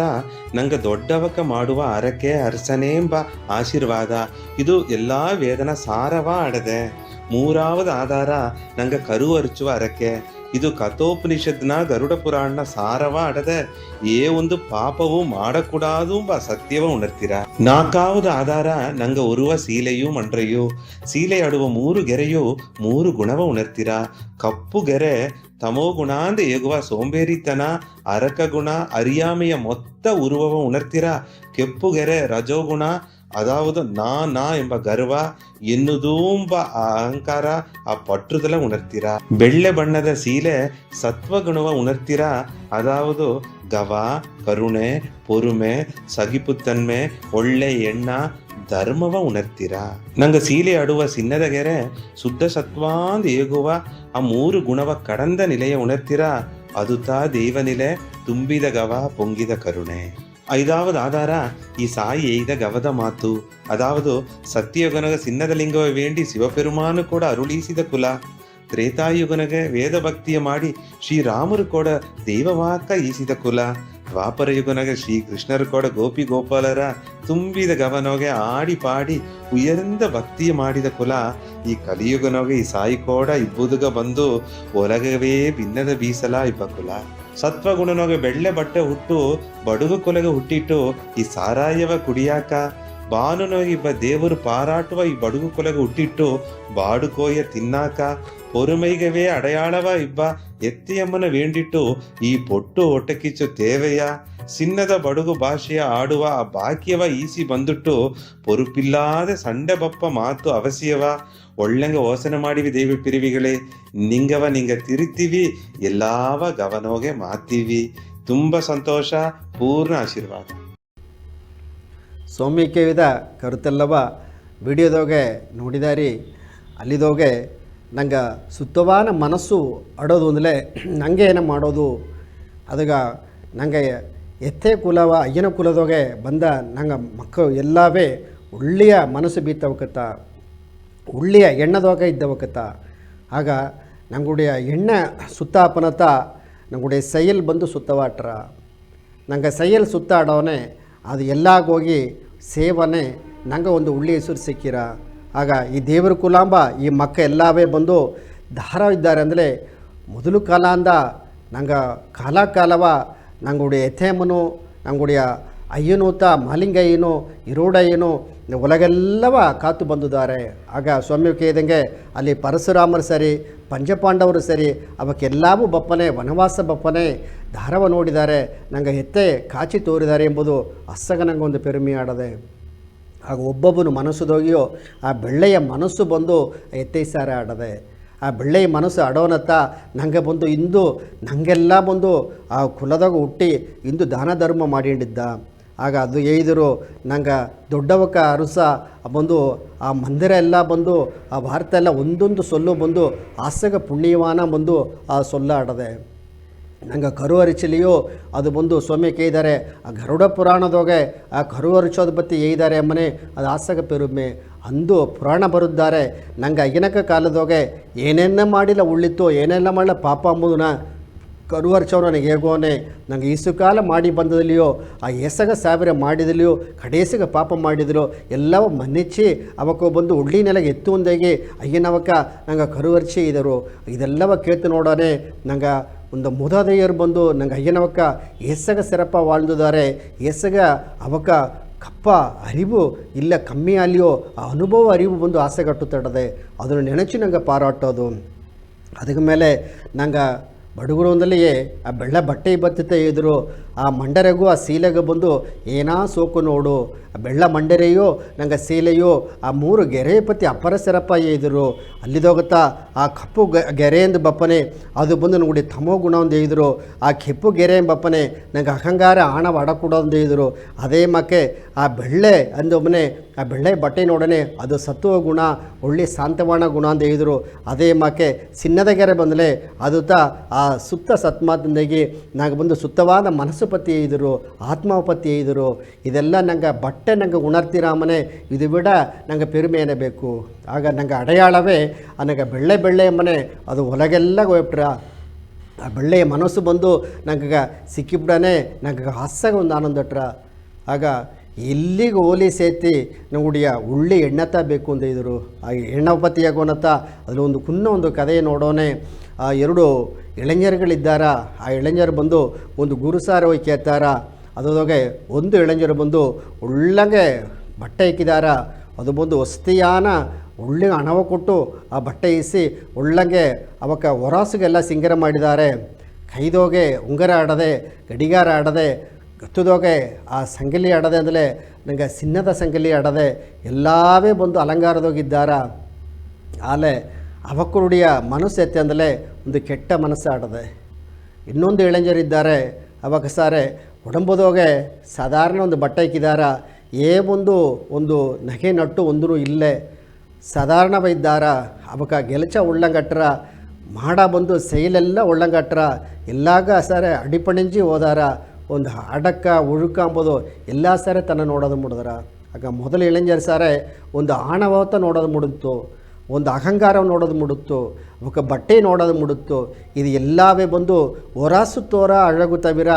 ನಂಗೆ ದೊಡ್ಡವಕ ಮಾಡುವ ಅರಕೆ ಅರಸನೇಂಬ ಆಶೀರ್ವಾದ ಇದು ಎಲ್ಲಾ ವೇದನ ಸಾರವ ಅಡದೆ. ಮೂರಾவது ಆಧಾರ ನಂಗೆ ಕರು ಅರ್ಚುವ ಅರಕೆ ಇದು ಕಥೋಪನಿಷತ್ನ ಗರುಡ ಪುರಾಣ ಸಾರವ ಅಡದೆ. ಒಂದು ಪಾಪವು ಮಾಡಕೂಡಾದುಂಬ ಸತ್ಯವ ಉಣರ್ತೀರ. ನಾಲ್ಕಾவது ಆಧಾರ ನಂಗೆ ಉರುವ ಸೀಲೆಯು ಮಂಡ್ರೆಯು ಸೀಲೆ ಆಡುವ 3 ಗೆರೆಯು 3 ಗುಣವ ಉಣರ್ತೀರ. ಕಪ್ಪು ಗೆರೆ ತಮೋಗುಣ ಅಂದ ಹೇಗುವ ಸೋಂಬೇರಿತನ ಅರಕ ಗುಣ ಅರಿಯಾಮೆಯ ಮೊತ್ತ ಉರುವವ ಉಣರ್ತೀರ. ಕೆಪ್ಪು ಗೆರೆ ರಜೋಗುಣ ಅದಾವುದು ನಾ ಎಂಬ ಗರ್ವ ಎನ್ನುದೂಂಬ ಆ ಅಹಂಕಾರ ಆ ಪಟ್ಟುದಲ ಉಣರ್ತೀರ. ಬೆಳ್ಳೆ ಬಣ್ಣದ ಸೀಲೆ ಸತ್ವಗುಣವ ಉಣರ್ತೀರ. ಅದಾವುದು ಗವ ಕರುಣೆ ಪೊರುಮೆ ಸಗಿಪುತ್ತನ್ಮೆ ಒಳ್ಳೆ ಎಣ್ಣ ಧರ್ಮವ ಉಣರ್ತೀರ. ನಂಗೆ ಸೀಲೆ ಆಡುವ ಸಿನ್ನದ ಗೆರೆ ಶುದ್ಧ ಸತ್ವಾಂದ ಹೇಗುವ ಆ 3 ಗುಣವ ಕಡಂದ ನಿಲೆಯ ಉಣರ್ತೀರ. ಅದುತಾ ದೇವನಿಲೆ ತುಂಬಿದ ಗವ ಪೊಂಗಿದ ಕರುಣೆ. 5வது ಆಧಾರ ಈ ಸಾಯಿ ಎಯ್ದ ಗವದ ಮಾತು ಅದಾವುದು ಸತ್ಯಯುಗನಗ ಸಿನ್ನದ ಲಿಂಗವ ವೇಂಡಿ ಶಿವಪೆರುಮಾನು ಕೂಡ ಅರುಳೀಸಿದ ಕುಲ. ತ್ರೇತಾಯುಗನಗೆ ವೇದ ಭಕ್ತಿಯ ಮಾಡಿ ಶ್ರೀರಾಮರು ಕೂಡ ದೇವವಾಕ ಈಸಿದ ಕುಲ. ದ್ವಾಪರ ಯುಗನಗೆ ಶ್ರೀಕೃಷ್ಣರು ಕೂಡ ಗೋಪಿ ಗೋಪಾಲರ ತುಂಬಿದ ಗವನೋಗೆ ಆಡಿ ಪಾಡಿ ಉಯರ್ந்த ಭಕ್ತಿಯ ಮಾಡಿದ ಕುಲ. ಈ ಕಲಿಯುಗನೋಗೆ ಈ ಸಾಯಿ ಕೋಡ ಇಬ್ಬುದುಗ ಬಂದು ಒಲಗವೇ ಭಿನ್ನದ ಬೀಸಲ ಇಬ್ಬ ಕುಲ. ಸತ್ವಗುಣನೋಗೆ ಬೆಳ್ಳೆ ಬಟ್ಟೆ ಹುಟ್ಟು ಬಡುಗು ಕೊಲೆಗೆ ಹುಟ್ಟಿಟ್ಟು ಈ ಸಾರಾಯವ ಕುಡಿಯಾಕ ಬಾನುನೋಗಿ ಇಬ್ಬ ದೇವರು ಪಾರಾಟುವ ಈ ಬಡುಗು ಕೊಲೆಗೆ ಹುಟ್ಟಿಟ್ಟು ಬಾಡುಕೋಯ ತಿನ್ನಾಕ ಪೊರುಮೈಗವೇ ಅಡೆಯಾಳವ ಇಬ್ಬ ಎತ್ತಿಯಮ್ಮನ ವೇಂಡಿಟ್ಟು ಈ ಪೊಟ್ಟು ಹೊಟ್ಟೆಕಿಚ್ಚು ತೇವೆಯ ಸಿನ್ನದ ಬಡುಗು ಭಾಷೆಯ ಆಡುವ ಆ ಬಾಕಿಯವ ಈಸಿ ಬಂದುಟ್ಟು ಪೊರುಪಿಲ್ಲಾದೆ ಸಂಡೆ ಬಪ್ಪ ಮಾತು ಅವಶ್ಯವ ಒಳ್ಳೆಂಗ ಓಸನೆ ಮಾಡಿವಿ ದೇವಿ ಪಿರಿವಿಗಳೇ ನಿಂಗವ ನಿಂಗ ತಿರುತ್ತೀವಿ ಎಲ್ಲಾವ ಗವನೋಗೆ ಮಾತೀವಿ. ತುಂಬ ಸಂತೋಷ, ಪೂರ್ಣ ಆಶೀರ್ವಾದ. ಸೌಮ್ಯಕೇವಿದ ಕರುತೆಲ್ಲವ ವಿಡಿಯೋದಾಗೆ ನೋಡಿದಾರಿ. ಅಲ್ಲಿದೋಗೆ ನಂಗೆ ಸುತ್ತವಾನ ಮನಸ್ಸು ಅಡೋದು ಅಂದಲೇ ನನಗೆ ಏನೋ ಮಾಡೋದು ಅದಾಗ ನಂಗೆ ಎತ್ತೆ ಕುಲವ ಅಯ್ಯನ ಕುಲದೋಗೆ ಬಂದ ನಂಗೆ ಮಕ್ಕಳು ಎಲ್ಲವೇ ಒಳ್ಳೆಯ ಮನಸ್ಸು ಬೀತವಕತ್ತ, ಒಳ್ಳೆಯ ಎಣ್ಣದೋಗೆ ಇದ್ದವಕತ್ತ. ಆಗ ನಂಗುடைய ಎಣ್ಣೆ ಸುತ್ತಾಪನತ ನಂಗುடைய ಸೈಯಲ್ ಬಂದು ಸುತ್ತವಾಟ್ರ. ನಂಗೆ ಸೈಯಲ್ ಸುತ್ತಾಡೋನೆ ಅದು ಎಲ್ಲಾಗೋಗಿ ಸೇವನೆ ನಂಗೆ ಒಂದು ಒಳ್ಳೆಯ ಹೆಸರು ಸಿಕ್ಕಿರ. ಆಗ ಈ ದೇವರ ಕುಲಾಂಬ ಈ ಮಕ್ಕ ಎಲ್ಲವೇ ಬಂದು ಧಾರ ಇದ್ದಾರೆ ಅಂದರೆ ಮೊದಲು ಕಾಲ ಅಂದ ನಂಗೆ ಕಾಲವ ನಂಗುடைய ಎಥೇಮನು ನಂಗುடைய ಅಯ್ಯನೂತ ಮಾಲಿಂಗಯ್ಯನು ಇರೋಡಯ್ಯನು ಒಳಗೆಲ್ಲವ ಕಾತು ಬಂದಿದ್ದಾರೆ. ಆಗ ಸ್ವಾಮಿ ಕೇಳಿದಂಗೆ ಅಲ್ಲಿ ಪರಶುರಾಮರು ಸರಿ, ಪಂಚಪಾಂಡವರು ಸರಿ, ಅವಕ್ಕೆಲ್ಲವೂ ಬಪ್ಪನೆ ವನವಾಸ ಬಪ್ಪನೆ ಧಾರವ ನೋಡಿದ್ದಾರೆ, ನಂಗೆ ಎತ್ತೆ ಕಾಚಿ ತೋರಿದ್ದಾರೆ ಎಂಬುದು ಅಸ್ಸಗ ನಂಗೆ ಒಂದು ಪೆರುಮೆ ಆಡದೆ. ಆಗ ಒಬ್ಬೊಬ್ಬನು ಮನಸ್ಸುದೋಗಿಯೋ ಆ ಬೆಳ್ಳೆಯ ಮನಸ್ಸು ಬಂದು ಎತ್ತೈಸಾರ ಆಡದೆ. ಆ ಬೆಳ್ಳೆಯ ಮನಸ್ಸು ಅಡೋನತ್ತ ನಂಗೆ ಬಂದು ಇಂದು ನನಗೆಲ್ಲ ಬಂದು ಆ ಕುಲದಾಗ ಹುಟ್ಟಿ ಇಂದು ದಾನ ಧರ್ಮ ಮಾಡಿಕೊಂಡಿದ್ದ. ಆಗ ಅದು ಏಯ್ದರು ನಂಗೆ ದೊಡ್ಡವಕ ಅರಸ ಬಂದು ಆ ಮಂದಿರ ಎಲ್ಲ ಬಂದು ಆ ಭಾರತ ಎಲ್ಲ ಒಂದೊಂದು ಸೊಲ್ಲು ಬಂದು ಆಸಗ ಪುಣ್ಯವಾನ ಬಂದು ಆ ಸೊಲ್ಲ ಆಡದೆ. ನಂಗೆ ಕರು ಅರಿಚಲಿಯೋ ಅದು ಬಂದು ಸ್ವಾಮಿ ಕೇಳಿದ್ದಾರೆ. ಆ ಗರುಡ ಪುರಾಣದೋಗೆ ಆ ಕರು ಅರಿಚೋದು ಬತ್ತಿ ಏಯ್ದಾರೆ ಅಮ್ಮನೆ ಅದು ಆಸಗ ಪೆರುಮೆ ಅಂದು ಪುರಾಣ ಬರುತ್ತಾರೆ. ನಂಗೆ ಅಯ್ಯನಕ ಕಾಲದೋಗೆ ಏನೇನ ಮಾಡಿಲ್ಲ ಉಳ್ಳಿತ್ತು, ಏನೆಲ್ಲ ಮಾಡಲ ಪಾಪ ಅಂಬುದನ್ನ ಕರು ಅರ್ಚವ್ ನನಗೆ ಹೇಗೋನೆ ನಂಗೆ ಈಸು ಕಾಲ ಮಾಡಿ ಬಂದದಲ್ಲಿಯೋ ಆ ಎಸಗ ಸಾವಿರ ಮಾಡಿದಲಿಯೋ ಕಡೇಸಗ ಪಾಪ ಮಾಡಿದಲು ಎಲ್ಲವ ಮನ್ನಿಚ್ಚಿ ಅವಕ್ಕೆ ಬಂದು ಉಳ್ಳಿ ನೆಲಗೆ ಎತ್ತು ಒಂದಾಗಿ ಅಯ್ಯನವಕ್ಕ ನಂಗೆ ಕರು ಅರ್ಚಿ ಇದ್ದರು. ಇದೆಲ್ಲವ ಕೇಳ್ತು ನೋಡೋನೆ ನಂಗೆ ಒಂದು ಮುದದಯ್ಯರು ಬಂದು ನಂಗೆ ಅಯ್ಯನವಕ್ಕ ಎಸಗ ಸೆರಪ வாழ்ந்துದ್ದಾರೆ. ಎಸಗ ಅವಕ್ಕ ಕಪ್ಪ ಅರಿವು ಇಲ್ಲ ಕಮ್ಮಿ ಅಲ್ಲಿಯೋ ಆ ಅನುಭವ ಅರಿವು ಬಂದು ಆಸೆ ಕಟ್ಟುತ್ತಡದೆ. ಅದನ್ನು ನೆನಚಿ ನಂಗೆ ಪಾರಾಟೋದು. ಅದಕ್ಕೆ ಮೇಲೆ ನಂಗೆ ಬಡಗುರು ಒಂದಲ್ಲಿಯೇ ಆ ಬೆಳ್ಳ ಬಟ್ಟೆ ಬತ್ತತೆ ಇದ್ರು ಆ ಮಂಡರೆಗೂ ಆ ಸೀಲೆಗೆ ಬಂದು ಏನಾ ಸೋಕು ನೋಡು. ಆ ಬೆಳ್ಳ ಮಂಡರೆಯೋ ನಂಗೆ ಸೀಲೆಯೋ ಆ ಮೂರು ಗೆರೆ ಪತಿ ಅಪ್ಪರ ಸೆರಪ್ಪ ಇದ್ರು. ಅಲ್ಲಿದೋಗುತ್ತಾ ಆ ಕಪ್ಪು ಗೆರೆಯಿಂದ ಬಪ್ಪನೆ ಅದು ಬಂದು ನೋಡಿ ತಮೋ ಗುಣ ಒಂದು ಇದ್ರು. ಆ ಕೆಪ್ಪು ಗೆರೆ ಬಪ್ಪನೆ ನಂಗೆ ಅಹಂಗಾರ ಆಣವ ಅಡಕೂಡೋದು ಇದ್ರು. ಅದೇ ಮಕ್ಕೆ ಆ ಬೆಳ್ಳೆ ಅಂದೊಬ್ಬನೇ ಆ ಬೆಳ್ಳೆ ಬಟ್ಟೆ ನೋಡನೆ ಅದು ಸತ್ವ ಗುಣ ಒಳ್ಳೆ ಶಾಂತವಾಣ ಗುಣ ಅಂತ ಹೇಳಿದರು. ಅದೇ ಮಕ್ಕೆ ಚಿನ್ನದ ಗೆರೆ ಬಂದಲೇ ಅದು ಆ ಸುತ್ತ ಸತ್ಮಾದಿಂದಾಗಿ ನಂಗೆ ಬಂದು ಸುತ್ತವಾದ ಮನಸ್ಸು ಪತಿ ಇದ್ದರು, ಆತ್ಮಪತಿ ಇದ್ದರು. ಇದೆಲ್ಲ ನಂಗೆ ಬಟ್ಟೆ ನಂಗೆ ಉಣರ್ತಿರಾಮನೆ ಇದು ಬಿಡ ನಂಗೆ ಪೆರುಮೆಯೇ ಬೇಕು. ಆಗ ನಂಗೆ ಅಡೆಯಾಳವೇ ನನಗೆ ಬೆಳ್ಳೆ ಮನೆ ಅದು ಒಳಗೆಲ್ಲ ಹೋಗ್ಬಿಟ್ರ. ಆ ಬೆಳ್ಳೆಯ ಮನಸ್ಸು ಬಂದು ನಂಗೆ ಸಿಕ್ಕಿಬಿಡನೆ ನಂಗೆ ಹಾಸ್ಯಾಗ ಒಂದು ಆನಂದಟ್ರ. ಆಗ ಎಲ್ಲಿಗೆ ಓಲಿ ಸೇತಿ ನಂಗುಡಿಯ ಉಳ್ಳಿ ಎಣ್ಣತ ಬೇಕು ಅಂತ ಇದ್ದರು. ಆ ಎಣ್ಣಪತಿಯಾಗೋನತ್ತ ಅದರಲ್ಲಿ ಒಂದು ಒಂದು ಕಥೆ ನೋಡೋನೆ. ಆ ಎರಡು ಎಳೆಂಜರುಗಳಿದ್ದಾರ. ಆ ಎಳೆಂಜರು ಬಂದು ಒಂದು ಗುರುಸಾರ ಹೋಗಿ ಕೇಳ್ತಾರ. ಅದರೊಳಗೆ ಒಂದು ಎಳೆಂಜರು ಬಂದು ಉಳ್ಳಂಗೆ ಬಟ್ಟೆ ಇಕ್ಕಿದಾರ. ಅದು ಬಂದು ವಸ್ತಿಯಾನ ಒಳ್ಳೆ ಹಣವ ಕೊಟ್ಟು ಆ ಬಟ್ಟೆ ಇಸಿ ಉಳ್ಳಂಗೆ ಅವಕ್ಕ ಹೊರಾಸಿಗೆಲ್ಲ ಸಿಂಗರ ಮಾಡಿದ್ದಾರೆ. ಕೈದೋಗೆ ಉಂಗರ ಆಡದೆ, ಗಡಿಗಾರ ಆಡದೆ, ಗತ್ತದೋಗೆ ಆ ಸಂಗಲಿ ಆಡದೆ ಅಂದರೆ ನನಗೆ ಚಿನ್ನದ ಸಂಗಲಿ ಆಡದೆ ಎಲ್ಲವೇ ಬಂದು ಅಲಂಕಾರದೋಗಿದ್ದಾರ. ಆಲೆ ಅವಕ್ಕುರುಡಿಯ ಮನಸ್ಸು ಎತ್ತೆ ಅಂದರೆ ಒಂದು ಕೆಟ್ಟ ಮನಸ್ಸು ಆಡದೆ. ಇನ್ನೊಂದು ಎಳೆಂಜರಿದ್ದಾರೆ. ಅವಾಗ ಸಾರೆ ಒಡಂಬದೋಗೆ ಸಾಧಾರಣ ಒಂದು ಬಟ್ಟೆ ಇಕ್ಕಿದಾರ. ಒಂದು ನಗೆ ನಟ್ಟು ಒಂದೂ ಇಲ್ಲೇ ಸಾಧಾರಣವಿದ್ದಾರ. ಅವಕ್ಕ ಗೆಲಚ ಉಳ್ಳಂಗಟ್ರ ಮಾಡ ಬಂದು ಸೈಲೆಲ್ಲ ಉಳ್ಳಂಗಟ್ರ ಎಲ್ಲಾಗ ಸಾರೆ ಅಡಿಪಣಿಂಜಿ ಹೋದಾರ. ಒಂದು ಅಡಕ್ಕ ಉಳುಕ ಅಂಬೋದು ಎಲ್ಲ ಸಾರೆ ತನ್ನ ನೋಡೋದು ಮುಡಿದ್ರ. ಆಗ ಮೊದಲು ಎಳೆಂಜರು ಸಾರೆ ಒಂದು ಆಣವತ ನೋಡೋದು ಮುಡಿತು, ಒಂದು ಅಹಂಕಾರ ನೋಡೋದು ಮುಡುತ್ತು, ಅವಕ್ಕೆ ಬಟ್ಟೆ ನೋಡೋದು ಮುಡುತ್ತು. ಇದು ಎಲ್ಲವೇ ಬಂದು ಹೊರಾಸು ತೋರ ಅழகு ತವಿರ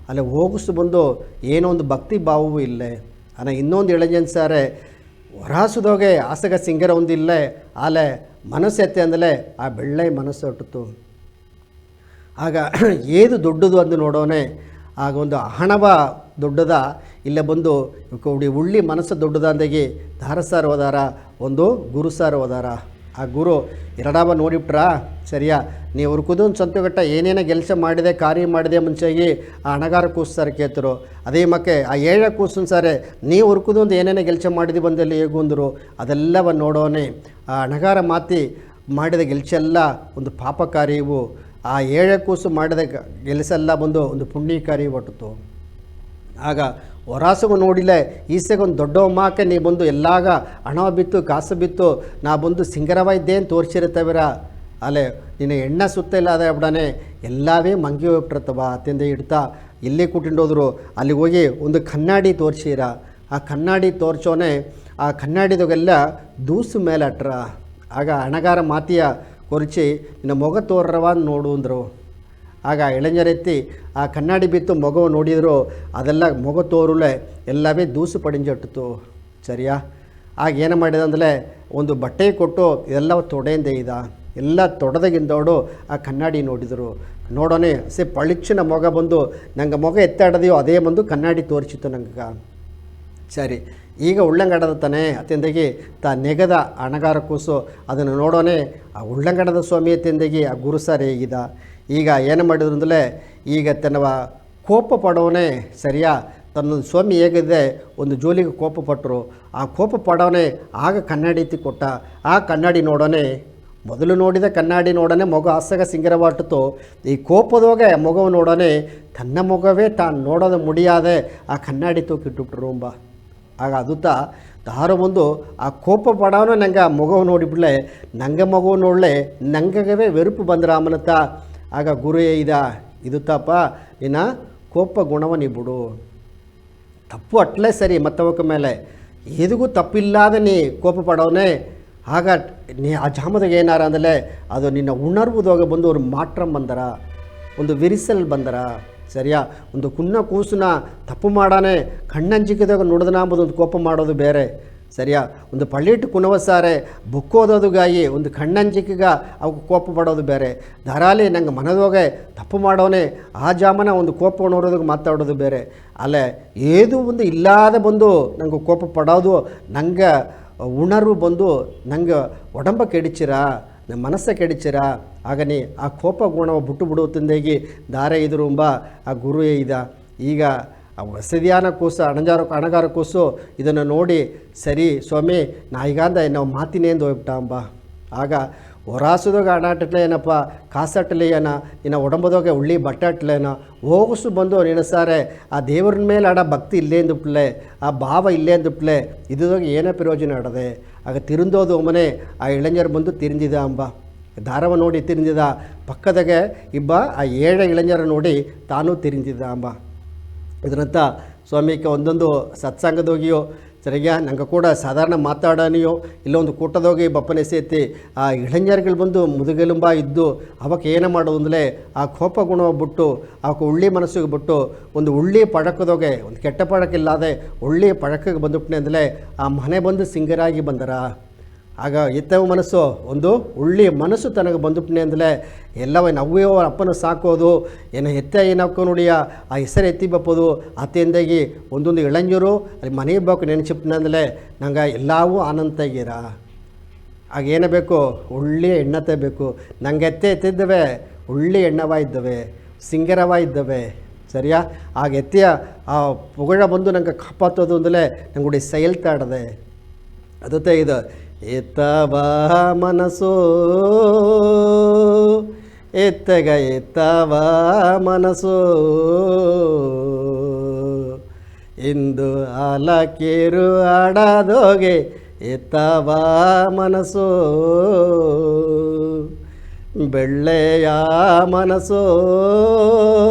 ಅಲ್ಲಿ ಹೋಗಿಸು ಬಂದು ಏನೋ ಒಂದು ಭಕ್ತಿ ಭಾವವೂ ಇಲ್ಲೇ. ಅನ್ನ ಇನ್ನೊಂದು ಎಳೆಂಜನ್ ಸಾರೆ ಹೊರಾಸುದೋಗೆ ಆಸಗ ಸಿಂಗರ ಒಂದಿಲ್ಲೇ ಆಲೆ ಮನಸ್ಸು ಎತ್ತೆ ಅಂದಲೇ ಆ ಬೆಳ್ಳೆ ಮನಸ್ಸು ಹೊಟ್ಟಿತು. ಆಗ ಏದು ದೊಡ್ಡದು ಅಂದು ನೋಡೋನೆ. ಆಗ ಒಂದು ಹಣವ ದೊಡ್ಡದ ಇಲ್ಲೇ ಬಂದು ಉಳ್ಳಿ ಮನಸ್ಸು ದೊಡ್ಡದ ಅಂದಾಗಿ ಧಾರಸಾರ ಹೋದಾರ, ಒಂದು ಗುರುಸಾರ ಹೋದಾರ. ಆ ಗುರು ಎರಡವ ನೋಡಿಬಿಟ್ರ. ಸರಿಯಾ ನೀವು ಹುರ್ಕುದೊಂದು ಸಂತುಗಟ್ಟ ಏನೇನೋ ಕೆಲಸ ಮಾಡಿದೆ ಕಾರ್ಯ ಮಾಡಿದೆ ಮುಂಚೆಗೆ ಆ ಹಣಗಾರ ಕೂಸ್ತಾರೆ ಕೇಳ್ತರು. ಅದೇ ಮಕ್ಕೆ ಆ ಏಳ ಕೂಸನ್ ಸಾರೆ ನೀವು ಹುರ್ಕುದೊಂದು ಏನೇನೋ ಕೆಲಸ ಮಾಡಿದೆ ಬಂದಲ್ಲಿ ಹೇಗುಂದರು ಅದೆಲ್ಲವ ನೋಡೋನೆ. ಆ ಹಣಗಾರ ಮಾತಿ ಮಾಡಿದ ಕೆಲಸ ಎಲ್ಲ ಒಂದು ಪಾಪಕಾರಿಯವು. ಆ ಏಳ ಕೂಸು ಮಾಡಿದ ಕೆಲಸ ಎಲ್ಲ ಬಂದು ಒಂದು ಪುಣ್ಯಕಾರಿ ಒಟ್ಟಿತು. ಆಗ ಹೊರಾಸಗು ನೋಡಿಲೆ ಈಸೆಗೊಂದು ದೊಡ್ಡ ಮಾಕೆ ನೀ ಬಂದು ಎಲ್ಲಾಗ ಹಣ ಬಿತ್ತು ಕಾಸು ಬಿತ್ತು ನಾ ಬಂದು ಸಿಂಗರವ ಇದ್ದೇನು ತೋರಿಸಿರುತ್ತವರ ಅಲ್ಲೇ ನಿನ್ನ ಎಣ್ಣೆ ಸುತ್ತ ಇಲ್ಲ ಅದೇ ಬಿಡನೆ ಎಲ್ಲವೇ ಮಂಗಿ ಹೋಗ್ಬಿಟ್ಟಿರ್ತವ ಅತ್ತಿಂದ ಇಡ್ತಾ ಎಲ್ಲಿ ಕೂಟಿಂಡೋದ್ರು ಅಲ್ಲಿಗೆ ಹೋಗಿ ಒಂದು ಕನ್ನಡಿ ತೋರಿಸಿರ ಆ ಕನ್ನಡಿ ತೋರಿಸೋನೆ ಆ ಕನ್ನಡಿದಾಗೆಲ್ಲ ದೂಸು ಮೇಲೆ ಅಟ್ರ ಆಗ ಹಣಗಾರ ಮಾತಿಯ ಕೊರಿಚಿ ನಿನ್ನ ಮೊಗ ತೋರ್ರವ ನೋಡು ಅಂದರು. ಆಗ ಇಳೆಂಜರೆತ್ತಿ ಆ ಕನ್ನಡಿ ಬಿತ್ತು ಮೊಗವು ನೋಡಿದರು, ಅದೆಲ್ಲ ಮೊಗ ತೋರುಲೆ ಎಲ್ಲವೇ ದೂಸು ಪಡಿಂಜಟ್ಟಿತು. ಸರಿಯಾ? ಆಗ ಏನು ಮಾಡಿದ ಅಂದರೆ ಒಂದು ಬಟ್ಟೆ ಕೊಟ್ಟು ಇದೆಲ್ಲ ತೊಡೆಯಿಂದ ಇದ ಎಲ್ಲ ತೊಡೆದಾಗಿಂದೋಡು ಆ ಕನ್ನಡಿ ನೋಡಿದರು. ನೋಡೋಣ ಪಳಿಚ್ಚಿನ ಮೊಗ ಬಂದು ನಂಗೆ ಮೊಗ ಎತ್ತಾಡದೆಯೋ ಅದೇ ಬಂದು ಕನ್ನಡಿ ತೋರಿಸಿತ್ತು ನಂಗೆ. ಸರಿ, ಈಗ ಉಳ್ಳಂಗಡದ ತಾನೆ ಅತ್ಯಂದಾಗಿ ನೆಗದ ಹಣಗಾರ ಕೂಸು ಅದನ್ನು ನೋಡೋಣ. ಆ ಉಳ್ಳಂಗಡದ ಸ್ವಾಮಿ ಅತ್ಯಂದಾಗಿ ಆ ಗುರುಸಾರ ಹೇಗಿದ. ಈಗ ಏನು ಮಾಡಿದ್ರು ಅಂದರೆ ಈಗ ತನ್ನ ಕೋಪ ಪಡೋನೆ ಸರಿಯಾ ತನ್ನ ಸ್ವಾಮಿ ಹೇಗಿದೆ ಒಂದು ಜೋಲಿಗೆ ಕೋಪ ಪಟ್ಟರು. ಆ ಕೋಪ ಪಡೋನೆ ಆಗ ಕನ್ನಡಿ ಎತ್ತಿ ಕೊಟ್ಟ. ಆ ಕನ್ನಡಿ ನೋಡೋನೆ ಮೊದಲು ನೋಡಿದ ಕನ್ನಡಿ ನೋಡೋಣ ಮಗು ಆಸಗ ಸಿಂಗರವಾಟಿತು. ಈ ಕೋಪದೋಗೆ ಮಗವು ನೋಡೋಣ ತನ್ನ ಮಗವೇ ತಾನು ನೋಡೋದು ಮುಡಿಯಾದೆ ಆ ಕನ್ನಡಿ ತೂಕಿಟ್ಟುಬಿಟ್ರು ಅಂಬ. ಆಗ ಅದುತ್ತಾ ದಾರ ಬಂದು ಆ ಕೋಪ ಪಡೋನು ನಂಗೆ ಮಗವು ನೋಡಿಬಿಡ್ಲೆ ನಂಗೆ ಮಗು ನೋಡಲೆ ನಂಗವೇ ವೆರುಪು ಬಂದ್ರ ಅಮ್ಮನತ್ತ. ಆಗ ಗುರು ಇದು ತಪ್ಪ ನಿನ್ನ ಕೋಪ ಗುಣವ ಬಿಡು, ತಪ್ಪು ಅಟ್ಲೇ ಸರಿ ಮತ್ತವಕ್ಕ ಮೇಲೆ ಎದಿಗೂ ತಪ್ಪಿಲ್ಲದ ನೀ ಕೋಪ ಪಡೋನೆ. ಆಗ ನೀ ಆ ಜಾಮದಾಗ ಏನಾರ ಅಂದಲೇ ಅದು ನಿನ್ನ ಉಣರ್ವುದೋಗ ಬಂದು ಅವ್ರು ಮಾಟ್ರ ಬಂದರ, ಒಂದು ವಿರಿಸಲ್ ಬಂದರ. ಸರಿಯಾ? ಒಂದು ಕುನ್ನ ಕೂಸನ್ನ ತಪ್ಪು ಮಾಡಾನೆ ಕಣ್ಣಂಜಿಕೆದಾಗ ನುಡಿದನ ಅಂಬುದು ಒಂದು ಕೋಪ ಮಾಡೋದು ಬೇರೆ. ಸರಿಯಾ? ಒಂದು ಪಳ್ಳಿಟ್ಟು ಕುನವಸಾರೆ ಬುಕ್ಕೋದೋದು ಗಾಯಿ ಒಂದು ಕಣ್ಣಂಜಿಕೆಗ ಅವಕ್ಕೆ ಕೋಪ ಪಡೋದು ಬೇರೆ. ಧಾರಾಲಿ ನಂಗೆ ಮನದೋಗೆ ತಪ್ಪು ಮಾಡೋನೆ ಆ ಜಾಮನ ಒಂದು ಕೋಪ ನೋಡೋದಕ್ಕೆ ಮಾತಾಡೋದು ಬೇರೆ. ಅಲ್ಲೇ ಏದು ಒಂದು ಇಲ್ಲದ ಬಂದು ನಂಗೆ ಕೋಪ ಪಡೋದು ನಂಗೆ ಉಣರ್ವು ಬಂದು ನಂಗೆ ಒಡಂಬ ಕೆಡಿಚಿರ ನಮ್ಮ ಮನಸ್ಸು ಕೆಡಿಚಿರ. ಆಗ ನೀ ಆ ಕೋಪ ಗುಣವ ಬಿಟ್ಟು ಬಿಡುತ್ತಿಂದಾಗಿ ದಾರ ಇದ್ರು ಎಂಬ ಆ ಗುರು ಇದ. ಈಗ ಆ ವಸದಿಯಾನ ಕೂಸು ಹಣಗಾರ ಕೂಸು ಇದನ್ನು ನೋಡಿ ಸರಿ ಸ್ವಾಮಿ ನಾ ಈಗಂದ ನಾವು ಮಾತಿನೇಂದು ಹೋಗ್ಬಿಟ್ಟ ಅಂಬ. ಆಗ ಹೊರಾಸದಾಗ ಹಣಾಟಟ್ಲೆ ಏನಪ್ಪ ಕಾಸಟ್ಲೆ ಏನ ಇನ್ನು ಒಡಂಬದೋಗೆ ಉಳ್ಳಿ ಬಟ್ಟಟ್ಲೇನ ಹೋಗಸು ಬಂದು ನೆನೆಸಾರೆ ಆ ದೇವ್ರ ಮೇಲೆ ಆಡ ಭಕ್ತಿ ಇಲ್ಲೇ ಅಂದುಪ್ಲೆ ಆ ಭಾವ ಇಲ್ಲೇ ಅಂದುಪ್ಲೆ ಇದಾಗ ಏನೇ ಪ್ರಯೋಜನ ಆಡದೆ. ಆಗ ತಿರುಂದೋದು ಮನೆ ಆ ಇಳೆಂಜರು ಬಂದು ತಿರುಂದಿದ ಅಂಬ. ದಾರವ ನೋಡಿ ತಿರುಂದಿದ ಪಕ್ಕದಾಗೆ ಇಬ್ಬ ಆ 7 ಇಳೆಂಜರ ನೋಡಿ ತಾನೂ ತಿರುಂದಿದ ಅಂಬ. ಇದರಂತ ಸ್ವಾಮಿಗೆ ಒಂದೊಂದು ಸತ್ಸಂಗದೋಗಿಯೋ ಸರಿಯಾ ನಂಗೆ ಕೂಡ ಸಾಧಾರಣ ಮಾತಾಡೋನಿಯೋ ಇಲ್ಲೊಂದು ಕೂಟದೋಗಿ ಬಪ್ಪನೆ ಸೇತಿ ಆ ಇಳೆಂಜರ್ಗಳು ಬಂದು ಮುದುಗೆಲುಂಬ ಇದ್ದು ಅವಕ್ಕೆ ಏನು ಮಾಡೋದು ಅಂದರೆ ಆ ಕೋಪ ಗುಣ ಬಿಟ್ಟು ಅವಕ್ಕೆ ಉಳ್ಳಿ ಮನಸ್ಸಿಗೆ ಬಿಟ್ಟು ಒಂದು ಉಳ್ಳಿ ಪഴಕದೋಗೆ ಒಂದು ಕೆಟ್ಟ ಪഴಕಿಲ್ಲದೆ ಉಳ್ಳಿ ಪഴಕಕ್ಕೆ ಬಂದುಬಿಟ್ಟನೆ ಅಂದರೆ ಆ ಮನೆ ಬಂದು ಸಿಂಗರಾಗಿ ಬಂದರ. ಆಗ ಎತ್ತವ ಮನಸ್ಸು ಒಂದು ಉಳ್ಳಿ ಮನಸ್ಸು ತನಗೆ ಬಂದುಬಿಟ್ಟನೆ ಅಂದರೆ ಎಲ್ಲವ ನವ್ವೋ ಅಪ್ಪನ ಸಾಕೋದು ಏನೋ ಏನಕ್ಕ ನೋಡಿಯ ಆ ಹೆಸರು ಎತ್ತಿ ಬಪ್ಪೋದು ಅತ್ತೆಂದಾಗಿ ಒಂದೊಂದು ಇಳಂಜರು ಅಲ್ಲಿ ಮನೆಗೆ ಬೇಕು ನೆನೆಸಿಬಿಟ್ಟನೆ ಅಂದರೆ ನಂಗೆ ಎಲ್ಲವೂ ಆನಂದಾಗಿರ. ಆಗೇನು ಬೇಕು ಉಳ್ಳಿ ಎಣ್ಣತೆ ಬೇಕು. ನಂಗೆ ಎತ್ತಿದ್ದವೆ ಉಳ್ಳಿ ಎಣ್ಣವ ಇದ್ದವೆ ಸಿಂಗರವ ಇದ್ದವೆ. ಸರಿಯಾ? ಆಗ ಎತ್ತಿಯ ಆ ಪುಗಡ ಬಂದು ನಂಗೆ ಕಾಪಾತೋದು ಅಂದರೆ ನಂಗೆ ಸೈಲ್ತಾಡದೆ ಅದತ್ತೆ ಇದು ಎತ್ತವ ಮನಸ್ಸು ಎತ್ತಗ ಎತ್ತವ ಮನಸ್ಸು ಇಂದು ಅಲಕೇರು ಆಡದೋಗೆ ಎತ್ತವ ಮನಸ್ಸು ಬೆಳ್ಳೆಯ ಮನಸ್ಸು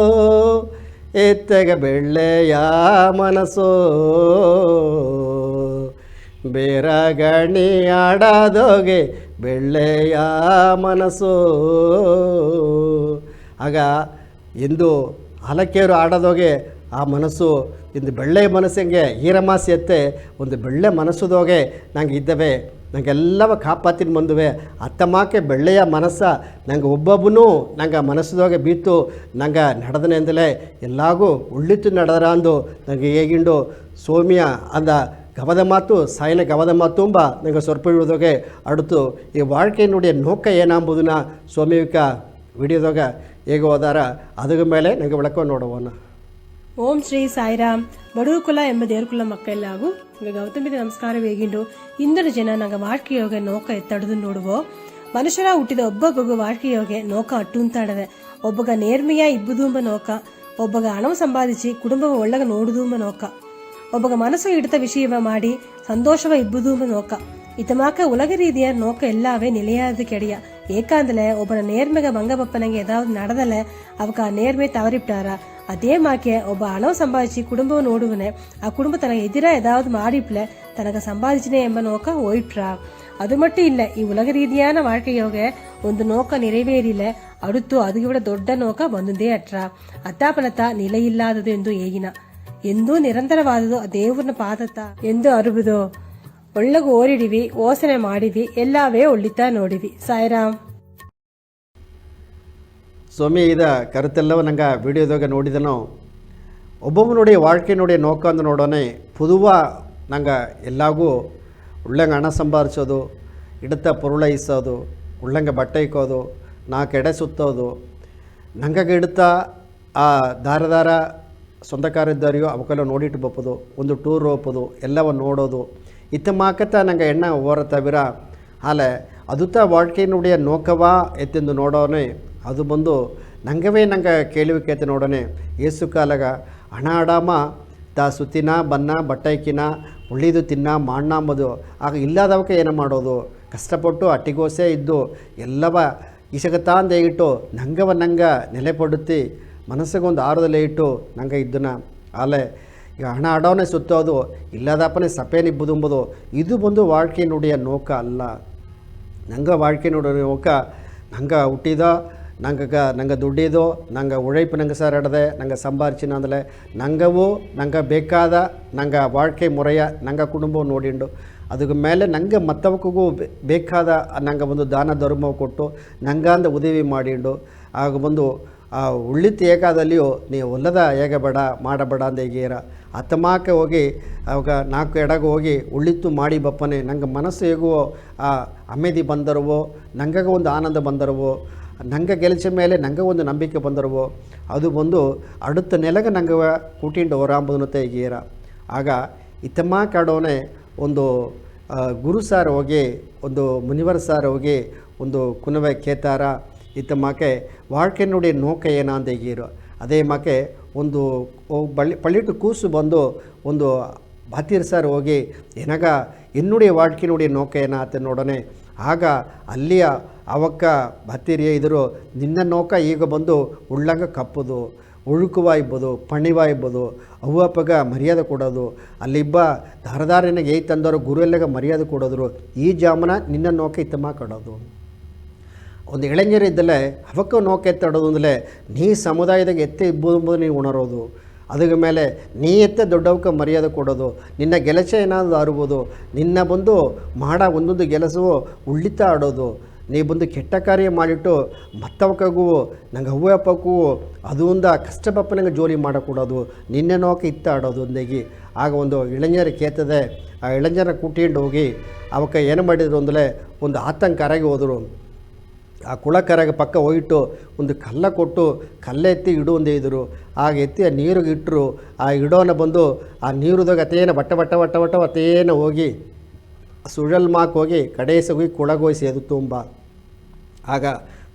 ಎತ್ತಗ ಬೆಳ್ಳೆಯ ಮನಸ್ಸು ಬೇರಗಣಿ ಆಡದೋಗೆ ಬೆಳ್ಳೆಯ ಮನಸ್ಸು. ಆಗ ಎಂದು ಹಲಕೇರು ಆಡೋದೋಗೆ ಆ ಮನಸ್ಸು ಇಂದು ಬೆಳ್ಳೆಯ ಮನಸ್ಸಿಗೆ ಈರಮಾಸಿ ಎತ್ತೆ ಒಂದು ಬೆಳ್ಳೆ ಮನಸ್ಸುದೋಗೆ ನಂಗೆ ಇದ್ದವೆ ನಂಗೆಲ್ಲವ ಕಾಪಾತಿನ ಬಂದುವೆ ಅತ್ತಮಾಕೆ ಬೆಳ್ಳೆಯ ಮನಸ್ಸ ನಂಗೆ ಒಬ್ಬೊಬ್ಬನೂ ನಂಗೆ ಮನಸ್ಸುದೋಗೆ ಬೀತು ನಂಗೆ ನಡೆದನೆ ಅಂದಲೇ ಎಲ್ಲಾಗೂ ಉಳ್ಳಿತು ನಡೆದರ ಅಂದು ನಂಗೆ ಹೇಗಿಂಡು ಸೋಮ್ಯ ಅಂದ ಗವದ ಮಾತು ಸಾಯನ ಗವದ ಮಾತು ತುಂಬ ನಂಗೆ ಸ್ವಲ್ಪ ಇಳಿದೋಗೆ ಅಡ್ತು ಈ வாழ்க்கை ನುಡಿಯ ನೋಕ ಏನಂಬುದನ್ನ ಸ್ವಾಮಿಕ ವಿಡಿಯೋದಾಗ ಹೇಗೆ ಹೋದಾರ ಅದ್ರ ಮೇಲೆ ನಂಗೆ ಬೆಳಕೋ ನೋಡುವನ. ಓಂ ಶ್ರೀ ಸಾಯಿರಾಮ್. ಬಡೂರು ಕುಲ ಎಂಬ ದೇವ್ರ ಕುಲ ಮಕ್ಕಳೆಲ್ಲಾಗೂ ನಂಗೆ ಗೌತಮಿಗೆ ನಮಸ್ಕಾರ ವೇಗಿಂಡು ಇಂದರ ಜನ ನಂಗೆ வாழ்க்கையோಗೆ ನೋಕ ಎತ್ತಡದು ನೋಡುವೋ ಮನುಷ್ಯರ ಹುಟ್ಟಿದ ಒಬ್ಬಗೊಬ್ಬ வாழ்க்கையோಗೆ ನೋಕ ಅಟ್ಟುಂತಾಡದೆ ಒಬ್ಬಗ ನೇರ್ಮೆಯ ಇಬ್ಬುದುಂಬ ನೋಕ ಒಬ್ಬಗ ಹಣವು ಸಂಪಾದಿಸಿ ಕುಟುಂಬವ ಒಳ್ಳಗ ನೋಡುದುಂಬ ನೋಕ ಒಬ್ಬಗ ಮನಸ್ಸು ಹಿಡಿತ ವಿಷಯವ ಮಾಡಿ ಸಂತೋಷವ ಇಬ್ಬುದು ನೋಕ ಇತಮಾಕ ಉಲಗ ರೀತಿಯ ನೋಕ ಎಲ್ಲಾವೇ ನಿಲೆಯಾದ ಕೆಡಿಯ ಏಕಾಂದಲೆ ಒಬ್ಬನ ನೇರ್ಮೆಗ ಬಂಗಬಪ್ಪನಗೆ ಏದಾವ್ದು நடದಲೆ ಅವಕ ಆ ನೇರ್ಮೆ தவறிவிட்டாரா அதே மாக்கே ಒಬ್ಬ ಹಣವು ಸಂಪಾದಿಸಿ ಕುಟುಂಬವು ನೋಡುವನೆ ಆ ಕುಟುಂಬ ತನಗೆ ಎದಿರ ஏதாவது ಮಾಡಿಪ್ಲೆ ತನಗ ಸಂಪಾದಿಸಿನೆ ಎಂಬ ನೋಕ ಹೋಯಿಟ್ರಾ ಅದು ಮಟ್ಟಿ ಇಲ್ಲ ಈ ಉಲಗ ರೀತಿಯಾನ வாழ்க்கையோக ಒಂದು ನೋಕ நிறைவேறிಲ್ಲ அடுத்து அதுக்கு விட ದೊಡ್ಡ ನೋಕ ಬಂದುದೇ ಅಟ್ರ ಅತ್ತಾಪನತ ನಿಲೆಯಿಲ್ಲದದು ಎಂದು ಏಗಿನ ಎಂದೂ ನಿರಂತರವಾದದು ದೇವ್ರನ ಪಾದತ್ತ ಎಂದು ಅರುಬುದು ಒಳ್ಳಗು ಓರಿಡಿವಿ ಓಸನೆ ಮಾಡಿವಿ ಎಲ್ಲವೇ ಒಳ್ಳಿತ ನೋಡಿವಿ ಸಾಯಿರಾಮ್ ಸ್ವಾಮಿ ಇದ ಕರುತ್ತೆಲ್ಲವ ನಂಗೆ ವಿಡಿಯೋದಾಗ ನೋಡಿದನು ಒಬ್ಬೊಬ್ಬನುடைய வாழ்க்கையினுடைய நோக்கம் ನೋಡೋನೆ பொதுவாக ನಂಗೆ ಎಲ್ಲಾಗೂ ಉಳ್ಳಂಗೆ ಹಣ ಸಂಪಾದಿಸೋದು ಇಡತ ಪುರುಳೈಸೋದು ಉಳ್ಳಂಗೆ ಬಟ್ಟೆ ಇಕ್ಕೋದು ನಾಲ್ಕು ಎಡೆ ಸುತ್ತೋದು ನಂಗೆ ಇಡುತ್ತ ಆ ದಾರ ಸೊಂದಕಾರಿದ್ದಾರೆಯೋ ಅವಕ್ಕೆಲ್ಲ ನೋಡಿಟ್ಟು ಬಪ್ಪದು ಒಂದು ಟೂರ್ ಹೋಗೋದು ಎಲ್ಲವ ನೋಡೋದು ಇತ್ತ ಮಾಕತ್ತ ನಂಗೆ ಎಣ್ಣ ಓರ ತವಿರ ಆಲೆ ಅದುತ್ತ வாழ்க்கையினுடைய ನೋಕವಾ ಎತ್ತೆಂದು ನೋಡೋನೆ ಅದು ಬಂದು ನಂಗವೇ ನಂಗೆ ಕೇಳುವಿಕೆ ನೋಡೋನೆ ಏಸು ಕಾಲಗ ಹಣ ಆಡಾಮ ತಾ ಸುತ್ತಿನ ಬನ್ನ ಬಟ್ಟೈಕಿನ ಉಳಿದು ತಿನ್ನ ಮಾಣ್ಣಂಬುದು ಆಗ ಇಲ್ಲದವಕ್ಕೆ ಏನು ಮಾಡೋದು ಕಷ್ಟಪಟ್ಟು ಅಟ್ಟಿಗೋಸೆ ಇದ್ದು ಎಲ್ಲವ ಇಸಗತಾಂದೆ ಇಟ್ಟು ನಂಗವ ನಂಗೆ ನೆಲೆಪಡುತ್ತಿ ಮನಸ್ಸಿಗೊಂದು ಆರದಲ್ಲೇ ಇಟ್ಟು ನಂಗೆ ಇದ್ದನ ಆಲೆ ಈಗ ಹಣ ಆಡೋನೆ ಸುತ್ತೋದು ಇಲ್ಲದಪ್ಪನೇ ಸಪೇನಿಬ್ಬುದು ಎಂಬುದು ಇದು ಬಂದು வாழ்க்கையினுடைய ನೋಕ ಅಲ್ಲ ನಂಗೆ வாழ்க்கையினுடைய ನೋಕ ನಂಗೆ ಹುಟ್ಟಿದ ನಂಗೆ ದುಡ್ಡಿದು ನಂಗೆ ಉழைப்பு ನಂಗೆ ಸಾರಾಡದೆ ನಂಗೆ ಸಂಪಾದಿಸಿನ ಅಂದರೆ ನಂಗೆ ಬೇಕಾದ ನಂಗೆ வாழ்க்கை ಮುರೆಯ ನಂಗೆ ಕುಟುಂಬವು ನೋಡಿಂಡು ಅದಕ್ಕೆ ಮೇಲೆ ನಂಗೆ ಮತ್ತವಕ್ಕೂ ಬೇಕಾದ ನಂಗೆ ಒಂದು ದಾನ ಧರ್ಮ ಕೊಟ್ಟು ನಂಗಂದ ಉದವಿ ಮಾಡಿಂಡು ಆಗ ಬಂದು ಆ ಉಳ್ಳಿತ್ತು ಏಕಾದಲ್ಲಿಯೂ ನೀವು ಒಲ್ಲದ ಹೇಗಬೇಡ ಮಾಡಬೇಡ ಅಂತ ಈಗೀರ ಹತ್ತಮಾಕೆ ಹೋಗಿ ಅವಾಗ 4 ಎಡಗೆ ಹೋಗಿ ಉಳ್ಳಿತ್ತು ಮಾಡಿ ಬಪ್ಪನೆ ನಂಗೆ ಮನಸ್ಸು ಹೇಗೋ ಆ ಅಮೇದಿ ಬಂದರವೋ ನಂಗೆ ಒಂದು ಆನಂದ ಬಂದರವೋ ನಂಗೆ ಗೆಲ್ಸ ಮೇಲೆ ನಂಗೆ ಒಂದು ನಂಬಿಕೆ ಬಂದರವೋ ಅದು ಬಂದು ಅಡುತ್ತ ನೆಲಗೆ ನಂಗೆ ಕೂಟಿಂಡು ಹೊರಾಂಬುದನ್ನತ್ತೆ ಈಗೀರ ಆಗ ಇತ್ತಮ್ಮ ಕಾಡೋನೆ ಒಂದು ಗುರು ಸಾರ್ ಹೋಗಿ ಒಂದು ಮುನಿವರ್ ಸಾರ್ ಹೋಗಿ ಒಂದು ಕುನವೆ ಕೇತಾರ ಇತ್ತಮ್ಮಕ್ಕೆ வாழ்க்கையினுடைய ನೋಕ ಏನ ಅಂತ ಈಗೀರು ಅದೇ ಮಾಕೆ ಒಂದು ಪಳ್ಳಿಟ್ಟು ಕೂಸು ಬಂದು ಒಂದು ಬಾತೀರ್ ಸಾರ್ ಹೋಗಿ ಎನಗ ಎನ್ನುடைய வாழ்க்கையினுடைய ನೋಕ ಏನ ಅಂತ ನೋಡೋನೆ ಆಗ ಅಲ್ಲಿಯ ಅವಕ್ಕ ಬಾತೀರಿಯ ಇದ್ರು ನಿನ್ನ ನೋಕ ಈಗ ಬಂದು ಉಳ್ಳಂಗ ಕಪ್ಪುದು ಉಳುಕುವ ಇರ್ಬೋದು ಪಣಿವ ಇರ್ಬೋದು ಅವ್ವಪ್ಪಗ ಮರ್ಯಾದೆ ಕೊಡೋದು ಅಲ್ಲಿಬ್ಬ ದಾರದಾರನಿಗೆ ಏಯ್ ತಂದವರು ಗುರುವೆಲ್ಲಗ ಮರ್ಯಾದೆ ಕೊಡೋದ್ರು ಈ ಜಾಮನ ನಿನ್ನ ನೋಕ ಇತ್ತಮ್ಮ ಕೊಡೋದು ಒಂದು ಇಳಂಜರಿದ್ದಲೇ ಅವಕ್ಕ ನೋಕ ಎತ್ತಾಡೋದು ಅಂದರೆ ನೀ ಸಮುದಾಯದಾಗ ಎತ್ತೆ ಇಬ್ಬುದು ನೀವು ಉಣರೋದು ಅದರ ಮೇಲೆ ನೀ ಎತ್ತ ದೊಡ್ಡವಕ್ಕೆ ಮರ್ಯಾದೆ ಕೊಡೋದು ನಿನ್ನ ಗೆಲಸ ಏನಾದರೂ ಆರ್ಬೋದು ನಿನ್ನ ಬಂದು ಮಾಡ ಒಂದೊಂದು ಗೆಲಸವು ಉಳ್ಳಿತ ಆಡೋದು ನೀ ಬಂದು ಕೆಟ್ಟ ಕಾರ್ಯ ಮಾಡಿಟ್ಟು ಮತ್ತವಕ್ಕೂ ನಂಗೆ ಅವ್ವ ಅಪ್ಪಕ್ಕೂ ಅದು ಒಂದು ಕಷ್ಟಪಪ್ಪ ನಂಗೆ ಜೋಲಿ ಮಾಡಕೊಡೋದು ನಿನ್ನೆ ನೋಕ ಇತ್ತ ಆಡೋದು ಒಂದಾಗಿ ಆಗ ಒಂದು ಇಳಂಜರ ಕೇತದೆ ಆ ಇಳಂಜರ ಕೂಟಿಂಡು ಹೋಗಿ ಅವಕ್ಕೆ ಏನು ಮಾಡಿದ್ರು ಅಂದರೆ ಒಂದು ಆತಂಕರಾಗಿ ಹೋದರು ಆ ಕುಳಕರಾಗ ಪಕ್ಕ ಹೋಯಿಟ್ಟು ಒಂದು ಕಲ್ಲ ಕೊಟ್ಟು ಕಲ್ಲೆತ್ತಿ ಇಡು ಒಂದೇ ಇದ್ದರು ಆಗ ಎತ್ತಿ ಆ ನೀರಿಗೆ ಇಟ್ಟರು ಆ ಇಡೋನ ಬಂದು ಆ ನೀರುದಾಗ ಅತೇನ ಬಟ್ಟ ಅತೇನ ಹೋಗಿ ಸುಳಲ್ ಮಾಕ್ ಹೋಗಿ ಕಡೆಸೋಗಿ ಕುಳಗೋಯಿಸಿ ಅದು ತುಂಬ ಆಗ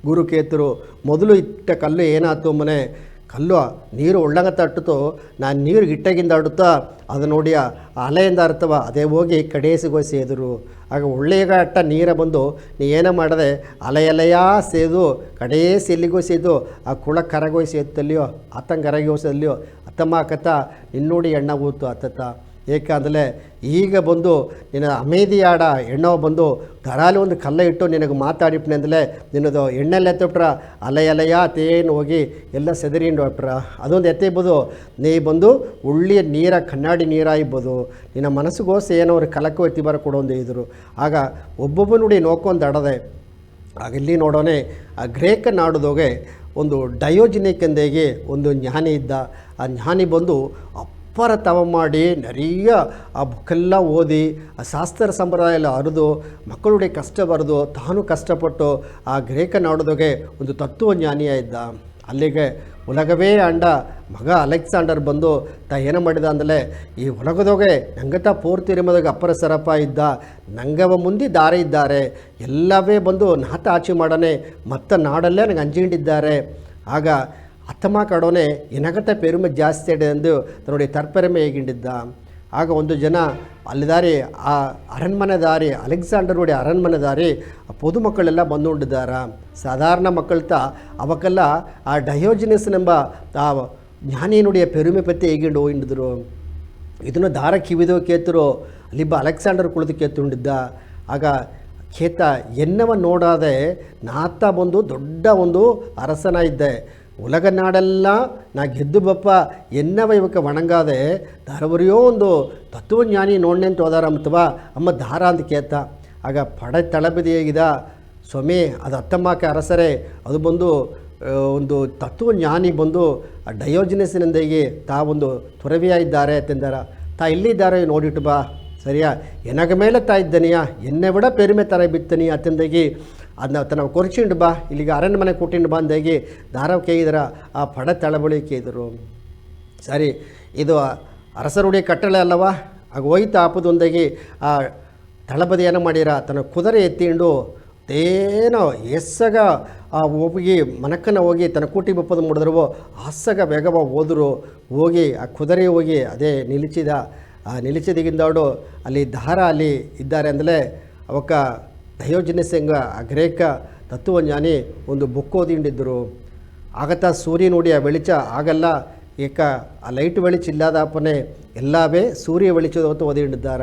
ಗುರು ಕೇತರು ಮೊದಲು ಇಟ್ಟ ಕಲ್ಲು ಏನಾಯ್ತು ಮನೆ ಕಲ್ಲು ನೀರು ಒಳ್ಳಂಗ ತಟ್ಟಿತು ನಾನು ನೀರಿಗೆ ಇಟ್ಟಾಗಿಂದ ಆಡುತ್ತಾ ಅದು ನೋಡಿ ಆ ಅಲೆಯಿಂದ ಅರ್ಥವ ಅದೇ ಹೋಗಿ ಕಡೆಸಿಗೋಗಿ ಸೇದರು ಆಗ ಒಳ್ಳೆಯ ಅಟ್ಟ ನೀರ ಬಂದು ನೀ ಏನೋ ಮಾಡದೆ ಅಲೆಯಲೆಯಾ ಸೇದು ಕಡೇಸಿ ಎಲ್ಲಿಗೋ ಸೇದು ಆ ಕುಳ ಕರಗೋಗಿ ಸೇತಲ್ಲಿಯೋ ಆತಂಗೆ ಕರಗೋಸಲ್ಲಿಯೋ ಅತ್ತಮ್ಮ ಕತ್ತ ಇನ್ನೋಡಿ ಎಣ್ಣ ಊತು ಅತ್ತತ್ತ ಏಕೆಂದರೆ ಈಗ ಬಂದು ನಿನ್ನ ಅಮೇದಿ ಆಡ ಎಣ್ಣೋ ಬಂದು ದರಾಲಿ ಒಂದು ಕಲ್ಲ ಇಟ್ಟು ನಿನಗೆ ಮಾತಾಡಿಪ್ನೆ ಅಂದಲೇ ನಿನ್ನದು ಎಣ್ಣೆಲ್ಲ ಎತ್ತಬಿಟ್ರ ಅಲೆಯಲೆಯ ತೇನು ಹೋಗಿ ಎಲ್ಲ ಸೆದರಿಂಡು ಬಿಟ್ರ ಅದೊಂದು ಎತ್ತಿಬೋದು ನೀ ಬಂದು ಉಳ್ಳಿಯ ನೀರ ಕಣ್ಣಾಡಿ ನೀರಾಗಿರ್ಬೋದು ನಿನ್ನ ಮನಸ್ಸಿಗೋಸ ಏನೋ ಅವ್ರು ಕಲಕ್ಕೂ ಎತ್ತಿ ಬರ ಕೊಡೋದು ಇದ್ರು ಆಗ ಒಬ್ಬೊಬ್ಬ ನುಡಿ ನೋಡ್ಕೊಂಡು ಅಡದೆ ಆಗ ಇಲ್ಲಿ ನೋಡೋನೆ ಆ ಗ್ರೇಕ ನಾಡುದೋಗೆ ಒಂದು ಡಯೋಜಿನಿಕ್ ಎಂದೇಗೆ ಒಂದು ಜ್ಞಾನಿ ಇದ್ದ ಆ ಜ್ಞಾನಿ ಬಂದು ಅಪ್ಪರ ತವ ಮಾಡಿ நிறைய ಆ ಬುಕ್ಕೆಲ್ಲ ಓದಿ ಆ ಶಾಸ್ತ್ರ ಸಂಪ್ರದಾಯ ಎಲ್ಲ ಅರಿದು ಮಕ್ಕಳುடைய ಕಷ್ಟ ಬರೆದು ತಾನು ಕಷ್ಟಪಟ್ಟು ಆ ಗ್ರೇಕ ನಾಡುದೋಗೆ ಒಂದು ತತ್ವಜ್ಞಾನಿಯ ಇದ್ದ ಅಲ್ಲಿಗೆ ಉಲಗವೇ ಅಂಡ ಮಗ ಅಲೆಕ್ಸಾಂಡರ್ ಬಂದು ಏನು ಮಾಡಿದ ಅಂದಲೇ ಈ ಉಲಗದೋಗೆ ನಂಗತ ಪೂರ್ತಿ ರಿಮದಾಗ ಅಪ್ಪರ ಸರಪ ಇದ್ದ ನಂಗವ ಮುಂದೆ ದಾರಿ ಇದ್ದಾರೆ ಎಲ್ಲವೇ ಬಂದು ನಾತ ಆಚೆ ಮಾಡನೆ ಮತ್ತ ನಾಡಲ್ಲೇ ನಂಗೆ ಅಂಜಿಕೊಂಡಿದ್ದಾರೆ ಆಗ ಅತ್ತಮ್ಮ ಕಡೋನೆ ಏನಗತ್ತ ಪೆರುಮೆ ಜಾಸ್ತಿ ಅಡೆ ಎಂದು ತನ್ನುடைய ತற்பೆರುಮೆ ಹೇಗಿಂಡಿದ್ದ ಆಗ ಒಂದು ಜನ ಅಲ್ಲಿ ಆ ಅರಣ್ಮನೆ ದಾರಿ ಅಲೆಕ್ಸಾಂಡರುடைய ಅರಣ್ಮನೆ ದಾರಿ பொதுமಕ್ಕಳೆಲ್ಲ ಬಂದುಕೊಂಡಿದ್ದಾರ. ಸಾಧಾರಣ ಮಕ್ಕಳ್ತ ಅವಕ್ಕೆಲ್ಲ ಆ ಡಯೋಜಿನಸ್ನೆಂಬ ಆ ಜ್ಞಾನಿಯನುடைய பெருமை பற்றி ಹೇಗಿಂಡು ಹೋಗಿದ್ರು. ಇದನ್ನು ದಾರ ಕಿವಿದೋ ಕೇತರು ಅಲ್ಲಿಬ್ಬ ಅಲೆಕ್ಸಾಂಡರ್ ಕುಳಿತು ಕೇತುಂಡಿದ್ದ. ಆಗ ಕೇತ ಎನ್ನವ ನೋಡಾದೆ ನಾತ ಬಂದು ದೊಡ್ಡ ಒಂದು ಅರಸನ ಇದ್ದೆ, ಉಲಗ ನಾಡೆಲ್ಲ ನಾ ಗೆದ್ದು ಬಪ್ಪ ಎನ್ನವ ಇವಕ್ಕೆ ವಣಂಗಾದೆ ದಾರವರಿಯೋ ಒಂದು ತತ್ವಜ್ಞಾನಿ ನೋಡ್ನೆ ಅಂತ ಹೋದಾರ ಅಂತವಾ ಅಮ್ಮ ದಾರ ಅಂತ ಕೇತ. ಆಗ ಪಡೆ ತಳಬದಿ ಹೇಗಿದ ಸ್ವಾಮಿ ಅದು ಅತ್ತಮ್ಮಕ್ಕೆ ಅರಸರೇ, ಅದು ಬಂದು ಒಂದು ತತ್ವಜ್ಞಾನಿ ಬಂದು ಡಯೋಜಿನಸ್ನಿಂದಾಗಿ ತಾವೊಂದು ತುರವಿಯ ಇದ್ದಾರೆ ಅಂತಂದಾರ. ತಾ ಇಲ್ಲಿದ್ದಾರೆ ನೋಡಿಟ್ಟು ಬಾ ಸರಿಯಾ, ಎನಗ ಮೇಲೆ ತಾ ಇದ್ದನಿಯಾ ಎನ್ನೆ ಬಿಡ ಪೆರಿಮೆ ತರ ಬಿತ್ತನಿ ಅತ್ತಂದಾಗಿ ಅದನ್ನ ತನ್ನ ಕೊರ್ಚಿಂಡು ಬಾ ಇಲ್ಲಿಗೆ ಅರಣ್ಮನೆ ಕೊಟ್ಟಿಂಡು ಬಾ ಅಂದಾಗಿ ದಾರ ಕೇಳಿದ್ರ ಆ ಪಡೆ ತಳಬಳಿ ಕೇಳಿದರು. ಸರಿ, ಇದು ಅರಸರುடைய ಕಟ್ಟಳೆ ಅಲ್ಲವಾ, ಆಗ ಹೋಯ್ತು ಆಪದೊಂದಾಗಿ ಆ ತಳಬದಿ ಏನು ಮಾಡಿರ ತನ್ನ ಕುದುರೆ ಎತ್ತಿಂಡು ತೇನೋ ಎಸ್ಸಗ ಆ ಹೋಗಿ ಮನಕ್ಕನ ಹೋಗಿ ತನ್ನ ಕೂಟಿ ಬಪ್ಪದ ಮುಡಿದ್ರು ಹಸ್ಸಗ ಬೇಗವ ಹೋದರು. ಹೋಗಿ ಆ ಕುದುರೆ ಹೋಗಿ ಅದೇ ನಿಲ್ಲಿಸಿದ. ಆ ನಿಲ್ಲಿಸಿದಗಿಂದವಡು ಅಲ್ಲಿ ದಾರ ಅಲ್ಲಿ ಇದ್ದಾರೆ ಅಂದಲೇ ಅವಕ್ಕ ಡಯೋಜಿನಸ್ ಹೆಂಗ ಆ ಗ್ರೇಕ ತತ್ವಜ್ಞಾನಿ ಒಂದು ಬುಕ್ಕೋದಿಂಡಿದ್ದರು. ಆಗತ್ತ ಸೂರ್ಯ ನೋಡಿ ಆ ಬೆಳಿಚ ಆಗಲ್ಲ ಏಕ ಆ ಲೈಟ್ ಬೆಳಿಚ ಇಲ್ಲದಪ್ಪನೇ ಎಲ್ಲವೇ ಸೂರ್ಯ ಬೆಳಿಚದ ಹೊತ್ತು ಓದಿಂಡಿದ್ದಾರ.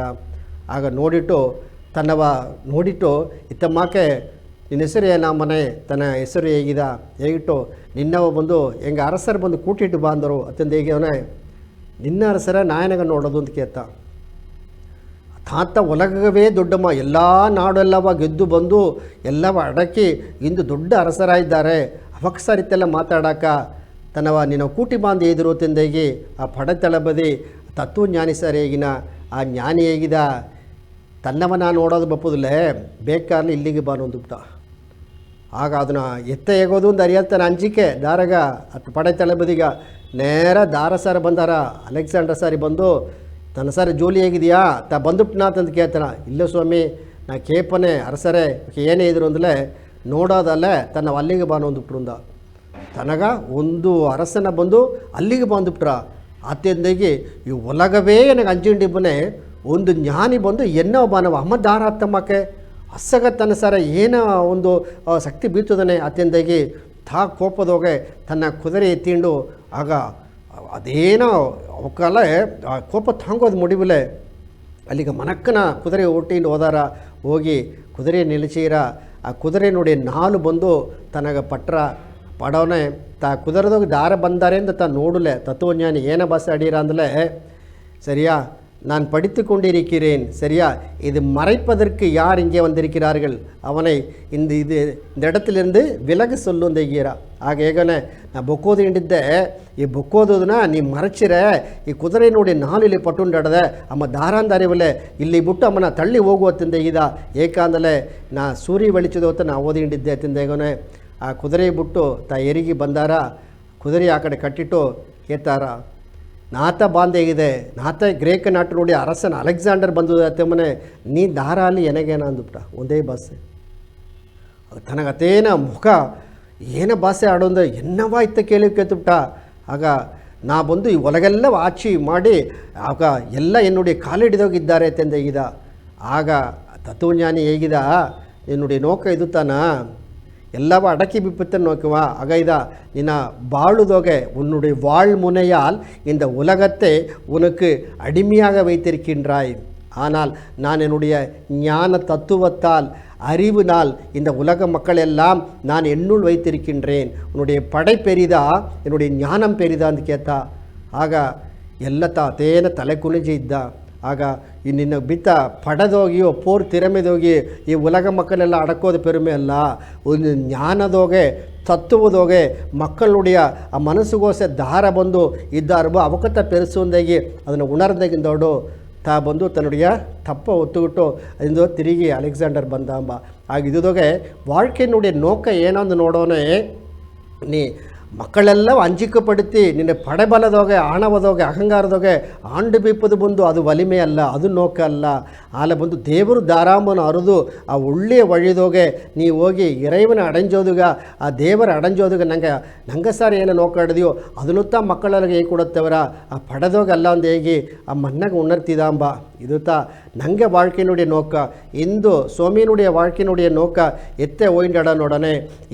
ಆಗ ನೋಡಿಟ್ಟು ತನ್ನವ ನೋಡಿಟ್ಟು ಇತ್ತಮ್ಮಕ್ಕೆ ನಿನ್ನ ಹೆಸರು ಏನ ಮನೆ ತನ್ನ ಹೆಸರು ಹೇಗಿಟ್ಟು ನಿನ್ನವ ಬಂದು ಹೆಂಗೆ ಅರಸರು ಬಂದು ಕೂಟಿಟ್ಟು ಬಾ ಅಂದರು ಅತ್ತಂದು ಹೇಗೆ ನಿನ್ನ ಅರಸರ ನಾಯನಗ ನೋಡೋದು ಅಂತ ಕೇತ. ತಾತ ಒಲಗವೇ ದೊಡ್ಡಮ್ಮ ಎಲ್ಲ ನಾಡೆಲ್ಲವ ಗೆದ್ದು ಬಂದು ಎಲ್ಲವ ಅಡಕಿ ಇಂದು ದೊಡ್ಡ ಅರಸರಾಗಿದ್ದಾರೆ ಅವಕ್ಕೆ ಸರಿತೆಲ್ಲ ಮಾತಾಡಕ ತನ್ನವ ನಿನ್ನ ಕೂಟಿ ಬಾಂಧಿ ಎದುರು ತಂದೇಗಿ ಆ ಪಡೆತಳಬದಿ ತತ್ವಜ್ಞಾನಿ ಸರ್ ಹೇಗಿನ ಆ ಜ್ಞಾನಿ ಹೇಗಿದ ತನ್ನವ ನಾನು ನೋಡೋದು ಬಪ್ಪುದಿಲ್ಲೇ ಬೇಕಾರ್ಲಿ ಇಲ್ಲಿಗೆ ಬಾನೊಂದುಬಿಟ್ಟ. ಆಗ ಅದನ್ನು ಎತ್ತ ಹೇಗೋದು ಒಂದು ಅರಿಯಲ್ತಾನೆ ಅಂಜಿಕೆ ದಾರಗ ಅದು ಪಡೆ ತಳಬದಿಗ ನೇರ ದಾರ ಸಾರ ಬಂದಾರ. ಅಲೆಕ್ಸಾಂಡರ್ ಸಾರಿ ಬಂದು ತನ್ನ ಸಾರಿ ಜೋಲಿ ಹೇಗಿದೆಯಾ ತಾ ಬಂದುಬಿಟ್ನಾ ಅಂತಂದು ಕೇಳ್ತಾನ. ಇಲ್ಲ ಸ್ವಾಮಿ ನಾ ಕೇಪನೆ ಅರಸರೇ ಏನೇ ಇದ್ರು ಅಂದಲೇ ನೋಡೋದಲ್ಲೇ ತನ್ನ ಅಲ್ಲಿಗೆ ಬಾನೊಂದುಬಿಟ್ರುಂದ. ತನಗ ಒಂದು ಅರಸನ ಬಂದು ಅಲ್ಲಿಗೆ ಬಂದುಬಿಟ್ರ. ಆತ್ಯಂದಾಗಿ ಈ ಒಲಗವೇ ನನಗೆ ಅಂಜಿಂಡಿಬ್ಬನೇ ಒಂದು ಜ್ಞಾನಿ ಬಂದು ಎನ್ನೋ ಬಾನವ ಅಮ್ಮ ದಾರ ಅತ್ತಮ್ಮಕ್ಕೆ ಹಸ್ಸಗ ತನ್ನ ಸರ ಏನೋ ಒಂದು ಶಕ್ತಿ ಬೀಳ್ತದಾನೆ ಅತ್ಯಂದಾಗಿ ತಾ ಕೋಪದೋಗೆ ತನ್ನ ಕುದುರೆ ಎತ್ತಿಂಡು ಆಗ ಅದೇನೋ ಅವಕ್ಕಲ್ಲ ಆ ಕೋಪ ತಾಂಗೋದು ಮುಡಿಬಿಲೆ ಅಲ್ಲಿಗೆ ಮನಕ್ಕನ ಕುದುರೆ ಹುಟ್ಟಿಂಡು ಹೋದಾರ. ಹೋಗಿ ಕುದುರೆ ನಿಲ್ಲಿಸಿರ ಆ ಕುದುರೆ ನೋಡಿ ನಾಲು ಬಂದು ತನಗೆ ಪಟ್ರ ಪಡವನೆ ತಾ ಕುದುರೆದಾಗ ದಾರ ಬಂದಾರೆ ಅಂತ ತಾ ನೋಡಲೆ ತತ್ವಜ್ಞಾನಿ ಏನ ಭಾಷೆ ಅಡೀರ ಅಂದಲೇ சரியா நான் படித்து கொண்டிருக்கிறேன் சரியா இது மறைப்பதற்கு யார் இங்கே வந்திருக்கிறார்கள் அவனை இந்த இடத்திலிருந்து விலக சொல்லும் ತೆಗೀರಾ ಆಗ ಹೇಗನೆ ನಾ ಬೊಕ್ಕೋದು ಹಿಂಡಿದ್ದೆ ಈ ಬೊಕ್ಕೋದನ್ನ ನೀ ಮರಚಿರ ಈ ಕುದುರೆ ನೋಡಿ ನಾಲಿಲ್ಲಿ ಪಟ್ಟುಂಡಾಡದೆ ಅಮ್ಮ ದಾರಾಂದಾರಿವಲೆ ಇಲ್ಲಿ ಬಿಟ್ಟು ಅಮ್ಮನ ತಳ್ಳಿ ಹೋಗುವತ್ತಿಂದ ಈಗ ಏಕಾಂದಲೆ ನಾ ಸೂರ್ಯ ಬೆಳಿಚದ ಹೊತ್ತು ನಾ ಓದಿ ಹಿಂಡಿದ್ದೆ ಅತ್ತಿಂದ ಹೇಗನೆ ಆ ಕುದುರೆ ಬಿಟ್ಟು ತಾ ಎರಿಗೆ ಬಂದಾರ ಕುದುರೆ ಆ ಕಡೆ ಕಟ್ಟಿಟ್ಟು ಕೇತಾರ ನಾತ ಬಾಂಧೆಗಿದೆ ನಾತ ಗ್ರೇಕ ನಾಟು ನೋಡಿ ಅರಸನ ಅಲೆಕ್ಸಾಂಡರ್ ಬಂದು ಅತ್ತಮ್ಮನೆ ನೀ ದಾರ ಅಲ್ಲಿ ಎನಗೇನ ಅಂದುಬಿಟ್ಟ ಒಂದೇ ಭಾಷೆ ತನಗತೇನ ಮುಖ ಏನ ಭಾಷೆ ಆಡೋಂದು ಎನ್ನವ ಇತ್ತ ಕೇಳಿ ಕೇಳ್ತುಬಿಟ್ಟ ಆಗ ನಾ ಬಂದು ಈ ಒಳಗೆಲ್ಲ ಆಚಿ ಮಾಡಿ ಆಗ ಎಲ್ಲ ಎನ್ನುಡಿ ಕಾಲಿಡಿದೋಗಿದ್ದಾರೆ ತಂದೆಗಿದ ಆಗ ತತ್ವಜ್ಞಾನಿ ಹೇಗಿದ ಎನ್ನುಡಿ ನೋಕ ಇದು ತಾನ ಎಲ್ಲವ ಅಡக்கி பிப்பத்தன் நோக்குவா அகைதா நின்னா வாழுதோகை உன்னுடைய வாழ் முனையால் இந்த உலகத்தை உனக்கு அடிமையாக வைத்திருக்கின்றாய் ஆனால் நான் என்னுடைய ஞான தத்துவத்தால் அறிவினால் இந்த உலக மக்கள் எல்லாம் நான் என்னுள் வைத்திருக்கின்றேன் உன்னுடைய படை பெரிதா என்னுடைய ஞானம் பெரிதான்னு கேட்டா ಆಗ ಎಲ್ಲ ತೇನ ತಲೆ ಕುಣಿಜಿ ಇದ್ದ ಆಗ ನಿನ್ನ ಬಿತ್ತ ಪಡೆದೋಗಿಯೋ ಪೋರ್ ತಿರಮೆದೋಗಿ ಈ ಉಲಗ ಮಕ್ಕಳೆಲ್ಲ ಅಡಕೋದು ಪೆರುಮೆ ಅಲ್ಲ ಒಂದು ಜ್ಞಾನದೋಗೆ ತತ್ವದೋಗೆ ಮಕ್ಕಳುடைய ಆ ಮನಸ್ಸುಗೋಸೆ ದಾರ ಬಂದು ಇದ್ದಾರಬೋ ಅವಕತ್ತ ಪೆರುಸುಂದಾಗಿ ಅದನ್ನು ಉಣರ್ದಾಗಿಂದೋಡು ತಾ ಬಂದು ತನ್ನುடைய ತಪ್ಪ ಒತ್ತುಬಿಟ್ಟು ಅದರಿಂದ ತಿರುಗಿ ಅಲೆಕ್ಸಾಂಡರ್ ಬಂದ ಅಂಬ ಆಗ ಇದ್ದೋಗೆ வாழ்க்கையினுடைய நோக்க ಏನೊಂದು ನೋಡೋನೆ ನೀ ಮಕ್ಕಳೆಲ್ಲ ಅಂಜಿಕೆ ಪಡುತ್ತಿ ನಿನ್ನ ಪಡೆಬಲದೋಗೆ ಆಣವದೋಗೆ ಅಹಂಗಾರದೋಗೆ ಆಂಡು ಬೀಪದು ಬಂದು ಅದು ಒಲಿಮೆ ಅಲ್ಲ, ಅದು ನೋಕ ಅಲ್ಲ. ಆಲ ಬಂದು ದೇವರು ದಾರಾಮನ ಅರಿದು ಆ ಒಳ್ಳೆಯ ವழிದೋಗೆ ನೀವು ಹೋಗಿ ಇறைவனை ಅಡಂಜೋದುಗ ಆ ದೇವರ ಅಡಂಜೋದುಗ ನಂಗೆ ಸಾರಿ ಏನೋ ನೋಕಾಡಿದೆಯೋ ಅದನ್ನುತ್ತ ಮಕ್ಕಳಿಗೆ ಹೇಗೆ ಕೊಡುತ್ತವರ ಆ ಪಡೆದೋಗೆ ಅಲ್ಲ ಒಂದು ಹೇಗೆ ಆ ಮಣ್ಣಗೆ ಉಣರ್ತಿದಾಂಬ ಇದುತ್ತಾ ನಂಗೆ வாழ்க்கையினுடைய ನೋಕ ಇಂದು ಸೋಮಿನುடைய வாழ்க்கையினுடைய ನೋಕ ಎತ್ತೆ ಓಯಿಂಡಡ ನೋಡನೆ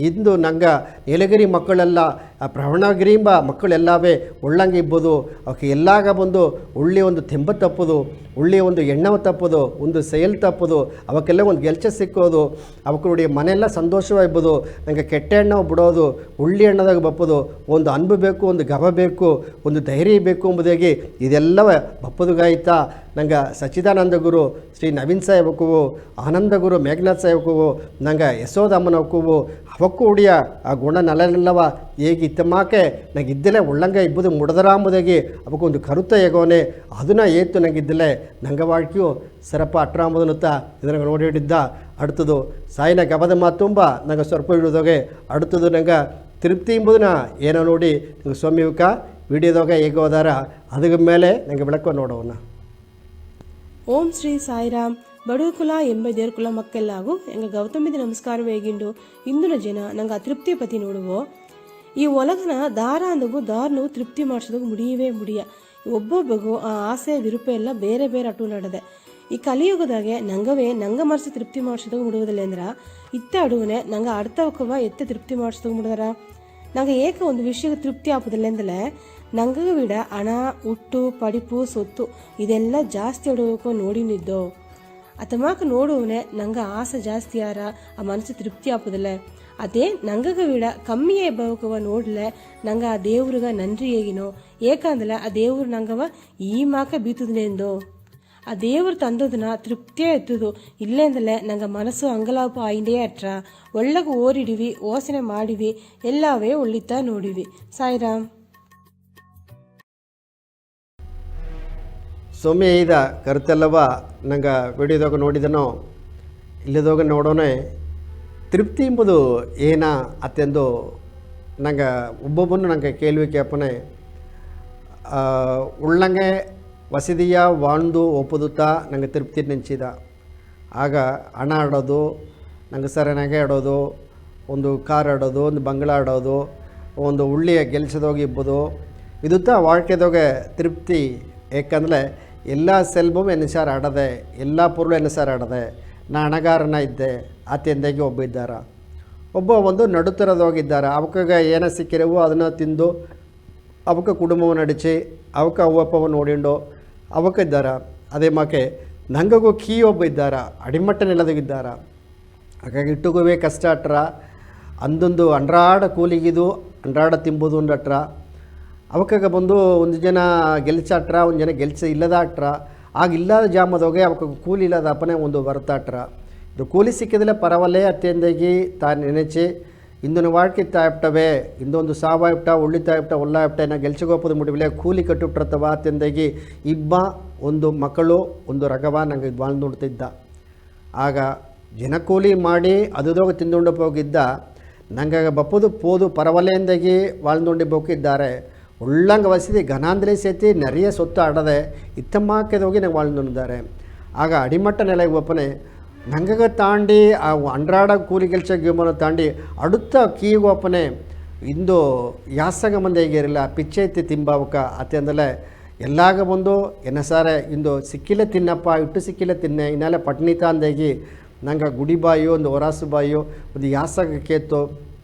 ಇಂದು ನಂಗೆ ನೀಲಗಿರಿ ಮಕ್ಕಳೆಲ್ಲ ಆ ಪ್ರವಣಗಿರಿಂಬ ಮಕ್ಕಳೆಲ್ಲವೇ ಒಳ್ಳಂಗೆ ಇಬ್ಬದು ಅವಕ್ಕೆ ಎಲ್ಲಾಗ ಬಂದು ಒಳ್ಳೆಯ ಒಂದು ತೆಂಬ ತಪ್ಪದು, ಒಳ್ಳೆಯ ಒಂದು ಎಣ್ಣವ ತಪ್ಪದು, ಒಂದು ಸೇಲ್ ತಪ್ಪದು, ಅವಕ್ಕೆಲ್ಲ ಒಂದು ಗೆಲ್ಚ ಸಿಕ್ಕೋದು, ಅವಕ್ಕೆ ಮನೆಯೆಲ್ಲ ಸಂತೋಷವಾಗಿರ್ಬೋದು. ನನಗೆ ಕೆಟ್ಟ ಎಣ್ಣವು ಬಿಡೋದು, ಉಳ್ಳಿ ಎಣ್ಣದಾಗ ಬಪ್ಪದು, ಒಂದು ಅನ್ಬು ಬೇಕು, ಒಂದು ಗವ ಬೇಕು, ಒಂದು ಧೈರ್ಯ ಬೇಕು ಎಂಬುದಾಗಿ ಇದೆಲ್ಲವ ಬಪ್ಪದುಗಾಯ್ತಾ ನಂಗೆ ಸಚ್ಚಿದಾನಂದ ಗುರು ಶ್ರೀ ನವೀನ್ ಸಾಹೇಬಕ್ಕೂ ಆನಂದ ಗುರು ಮೇಘನಾಥ್ ಸಾಹೇಬಕ್ಕೂ ನಂಗೆ ಯಶೋದಮ್ಮನಕ್ಕೂ ಅವಕ್ಕೂ ಉಡಿಯ ಆ ಗುಣ ನಲನೆಲ್ಲವ ಹೇಗೆ ಇತ್ತಮಾಕೆ ನಂಗೆ ಇದ್ದಲೇ ಒಳ್ಳಂಗೆ ಇಬ್ಬದು ಮುಡದರಾಂಬುದಾಗಿ ಅವಕ್ಕೊಂದು ಕರುತ ಹೇಗೋನೆ ಅದನ್ನ ಏತು ನಂಗೆ ಇದ್ದಲೇ ನಂಗೆ வாழ்க்கைಯು ಸರಪ ಅಟ್ರಾಂಬುದನ್ನುತ್ತಾ ಇದನ್ನ ನೋಡಿಡಿದ್ದ அடுத்தது ಸಾಯಿನ ಗಬದ ಮಾತು ತುಂಬ ನಂಗೆ ಸ್ವಲ್ಪ ಇಡೋದೋಗೆ அடுத்தது ನಂಗೆ ತಿರುಪ್ತಿ ಎಂಬುದನ್ನ ಏನೋ ನೋಡಿ ನಂಗೆ ಸ್ವಾಮಿಕ ವಿಡಿಯೋದಾಗ ಹೇಗೆ ಹೋದಾರ ಅದ್ರ ಮೇಲೆ ನಂಗೆ ಬೆಳಕು ನೋಡೋಣ. ಓಂ ಶ್ರೀ ಸಾಯಿರಾಮ್. ಬಡವಕುಲ ಎಂಬ ದೇರ್ಕುಲ ಮಕ್ಕೆಲ್ಲಾಗು ಎಂಗ ಗೌತಮಿದ ನಮಸ್ಕಾರ ವೇಗಿಂಡು ಇಂದಿನ ಜನ ನಂಗೆ ಅತೃಪ್ತಿ ಪತಿ ನೋಡುವೋ ಈ ಒಲಗನ ದಾರ ಅಂದಗೂ ದಾರನು ತೃಪ್ತಿ ಮಾಡಿಸೋದಕ್ಕೆ ಮುಡಿಯ ಒಬ್ಬೊಬ್ಬಗೂ ಆ ಆಸೆ ವಿರುಪ ಎಲ್ಲ ಬೇರೆ ಬೇರೆ ಅಟು ನಡೆದೆ. ಈ ಕಲಿಯುಗದಾಗೆ ನಂಗೆ ಮನಸ್ಸು ತೃಪ್ತಿ ಮಾಡಿಸೋದಾಗ ಮುಡುವುದಿಲ್ಲ ಅಂದ್ರೆ ಇತ್ತ ಅಡುವನೆ ನಂಗೆ ಅರ್ಥವಕ್ಕವ ಎತ್ತೆ ತೃಪ್ತಿ ಮಾಡಿಸೋದಾಗ ಮುಡಿದಾರ ನಂಗೆ ಏಕ ಒಂದು ವಿಷಯಕ್ಕೆ ತೃಪ್ತಿ ಆಪುದಿಲ್ಲ ಎಂದಲೇ ನಂಗೆ ಬಿಡ ಹಣ ಹುಟ್ಟು ಪಡಿಪು ಸೊತ್ತು ಇದೆಲ್ಲ ಜಾಸ್ತಿ ಅಡುವಕ್ಕೋ ನೋಡಿನಿದ್ದೋ ಅತಮಾಕ ನೋಡುವನೆ ನಂಗೆ ಆಸೆ ಜಾಸ್ತಿ ಯಾರ ಆ ಮನಸ್ಸು ತೃಪ್ತಿ ಆಪುದಿಲ್ಲ. ಅದೇ ನಂಗೆ ಬಿಡ ಕಮ್ಮಿಯೇ ಬವಕವ ನೋಡ್ಲೆ ನಂಗೆ ಆ ದೇವ್ರಿಗ ನನ್ರಿ ಹೇಗಿನೋ ಏಕಂದ್ರೆ ಆ ದೇವ್ರು ನಂಗವ ಈ ಮಾಕ ಬೀತದನೆಂದೋ ಆ ದೇವ್ರು ತಂದದನ್ನ ತೃಪ್ತಿಯೇ ಎತ್ತದು ಇಲ್ಲೇಂದಲೇ ನಂಗೆ ಮನಸ್ಸು ಅಂಗಲಾಪ ಆಯಿಂದೇ ಅಟ್ರ ಒಳ್ಳಗ ಓರಿಡಿವಿ ಓಸನೆ ಮಾಡಿವಿ ಎಲ್ಲವೇ ಒಳ್ಳಿತ ನೋಡಿವಿ. ಸಾಯಿರಾಮ್. ಸೌಮ್ಯ ಇದ ಕರುತೆಲ್ಲವ ನಂಗೆ ವಿಡಿಯೋದಾಗ ನೋಡಿದನೋ ಇಲ್ಲದಾಗ ನೋಡೋನೆ ತೃಪ್ತಿ ಎಂಬುದು ಏನ ಅತ್ತೆಂದು ನಂಗೆ ಒಬ್ಬೊಬ್ಬನು ನಂಗೆ ಕೇಳುವಿಕೆ ಕೇಪನೆ ಉಳ್ಳಂಗೆ ವಸದಿಯ ವಾಣ್ದು ಒಪ್ಪುದುತ್ತಾ ನಂಗೆ ತೃಪ್ತಿ ನೆಂಚಿದ. ಆಗ ಹಣ ಆಡೋದು, ನಂಗೆ ಸರ ನಗೆ ಆಡೋದು, ಒಂದು ಕಾರ್ ಆಡೋದು, ಒಂದು ಬಂಗ್ಲಾ ಆಡೋದು, ಒಂದು ಉಳ್ಳಿಯ ಗೆಲ್ಸದೋಗಿ ಇಬ್ಬದು ಇದುತ್ತಾ வாழ்க்கைದೋಗೆ ತೃಪ್ತಿ. ಏಕೆಂದರೆ ಎಲ್ಲ ಸೆಲ್ಬಮ್ ಎನ್ನಿಸಾರ ಆಡದೆ, ಎಲ್ಲ ಪುರುಳು ಎನ್ನಿಸಾರ ಆಡದೆ. ನಾ ಹಣಗಾರನ ಇದ್ದೆ, ಆತೆಂದಾಗಿ ಒಬ್ಬ ಇದ್ದಾರ, ಒಬ್ಬ ಒಂದು ನಡುತ್ತರದೋಗಿದ್ದಾರೆ. ಅವಕ್ಕೆ ಏನೋ ಸಿಕ್ಕಿರವೋ ಅದನ್ನು ತಿಂದು ಅವಕ್ಕೆ ಕುಟುಂಬವನ್ನು ನಡಿಸಿ ಅವಕ್ಕೆ ಅವ್ವಪ್ಪವನ್ನು ನೋಡಿಕೊಂಡು ಅವಕ್ಕೆ ಇದ್ದಾರ. ಅದೇ ಮಾಕೆ ನಂಗಗೂ ಕೀ ಒಬ್ಬ ಇದ್ದಾರ, ಅಡಿಮಟ್ಟ ನೆಲದಾಗಿದ್ದಾರ. ಹಾಗಾಗಿ ಇಟ್ಟುಗುವೆ ಕಷ್ಟ ಅಟ್ರ ಅಂದೊಂದು ಅಂಡ್ರಾಡ ಕೂಲಿಗಿದು ಅಂಡ್ರಾಡ ತಿಂಬುದು ಅಟ್ರ. ಅವಕ್ಕಾಗ ಬಂದು ಒಂದು ಜನ ಗೆಲ್ಸಾಟ್ರ, ಒಂದು ಜನ ಗೆಲ್ಸ ಇಲ್ಲದಾಟ್ರ. ಆಗ ಇಲ್ಲದ ಜಾಮದೋಗೆ ಅವಕ್ಕೆ ಕೂಲಿ ಇಲ್ಲದ ಅಪ್ಪನೇ ಒಂದು ಬರ್ತಾಟ್ರ. ಇದು ಕೂಲಿ ಸಿಕ್ಕಿದ್ರೆ ಪರವಲ್ಲೇ ಅತ್ತೆಂದಾಗಿ ತಾನು ನೆನೆಸಿ ಇಂದೊಂದು ವಾಡ್ಕೆ ತಾಯ್ಬಿಟ್ಟವೆ, ಇಂದೊಂದು ಸಾವಾಯ್ಬಿಟ್ಟ ಒಳ್ಳಿ ತಾಯ್ಬಿಟ್ಟ ಒಲ್ಲಾಯ್ಬಿಟ್ಟ ನಾ ಗೆಲ್ಸಗೋಪದ ಮುಡಿಬಿಲೆ ಕೂಲಿ ಕಟ್ಟುಬಿಟ್ರತವ ಅತ್ತೆಂದಾಗಿ ಇಬ್ಬ ಒಂದು ಮಕ್ಕಳು ಒಂದು ರಗವ ನಂಗೆ ಬಾಳ್ ನೋಡ್ತಿದ್ದ. ಆಗ ಜನ ಕೂಲಿ ಮಾಡಿ ಅದುದೋಗ ತಿಂದುಂಡು ಹೋಗಿದ್ದ ನಂಗೆ ಬಪ್ಪದು ಪೋದು ಪರವಲೆಯಿಂದಾಗಿ வாழ்ந்துண்டு போக்கிದ್ದಾರೆ. ಉಳ್ಳಂಗೆ ವಸತಿ ಘನಾಂದ್ರೇ ಸೇತಿ ನೆರೆಯ ಸೊತ್ತು ಆಡದೆ ಇತ್ತಮ್ಮಾಕೆದೋಗಿ ನಂಗೆ வாழ்ந்துದ್ದಾರೆ. ಆಗ ಅಡಿಮಟ್ಟ ನೆಲೆಗೆ ಒಪ್ಪನೆ ನಂಗೆ ತಾಂಡಿ ಆ ಅಂಡ್ರಾಡ ಕೂಲಿ ಕೆಲಸ ಗೇಮನ್ನು ತಾಂಡಿ ಅಡುತ್ತ ಕೀಗೆ ಒಪ್ಪನೆ ಇಂದು ಯಾಸಗ ಮಂದಿ ಹೇಗಿರಲಿಲ್ಲ ಪಿಚ್ಚೆ ಎತ್ತಿ ತಿಂಬಾವಕ ಅತ್ತೆಂದಲೇ ಎಲ್ಲಾಗ ಬಂದು ಎನ್ನಸಾರೆ ಇಂದು ಸಿಕ್ಕಿಲ್ಲ ತಿನ್ನಪ್ಪ ಇಟ್ಟು ಸಿಕ್ಕಿಲ್ಲ ತಿನ್ನೆ ಇನ್ನೆಲ್ಲ ಪಟ್ನಿತ ಅಂದಾಗಿ ನಂಗೆ ಗುಡಿ ಬಾಯೋ ಒಂದು ಹೊರಾಸು ಬಾಯೋ ಒಂದು ಯಾಸಗ ಕೇತು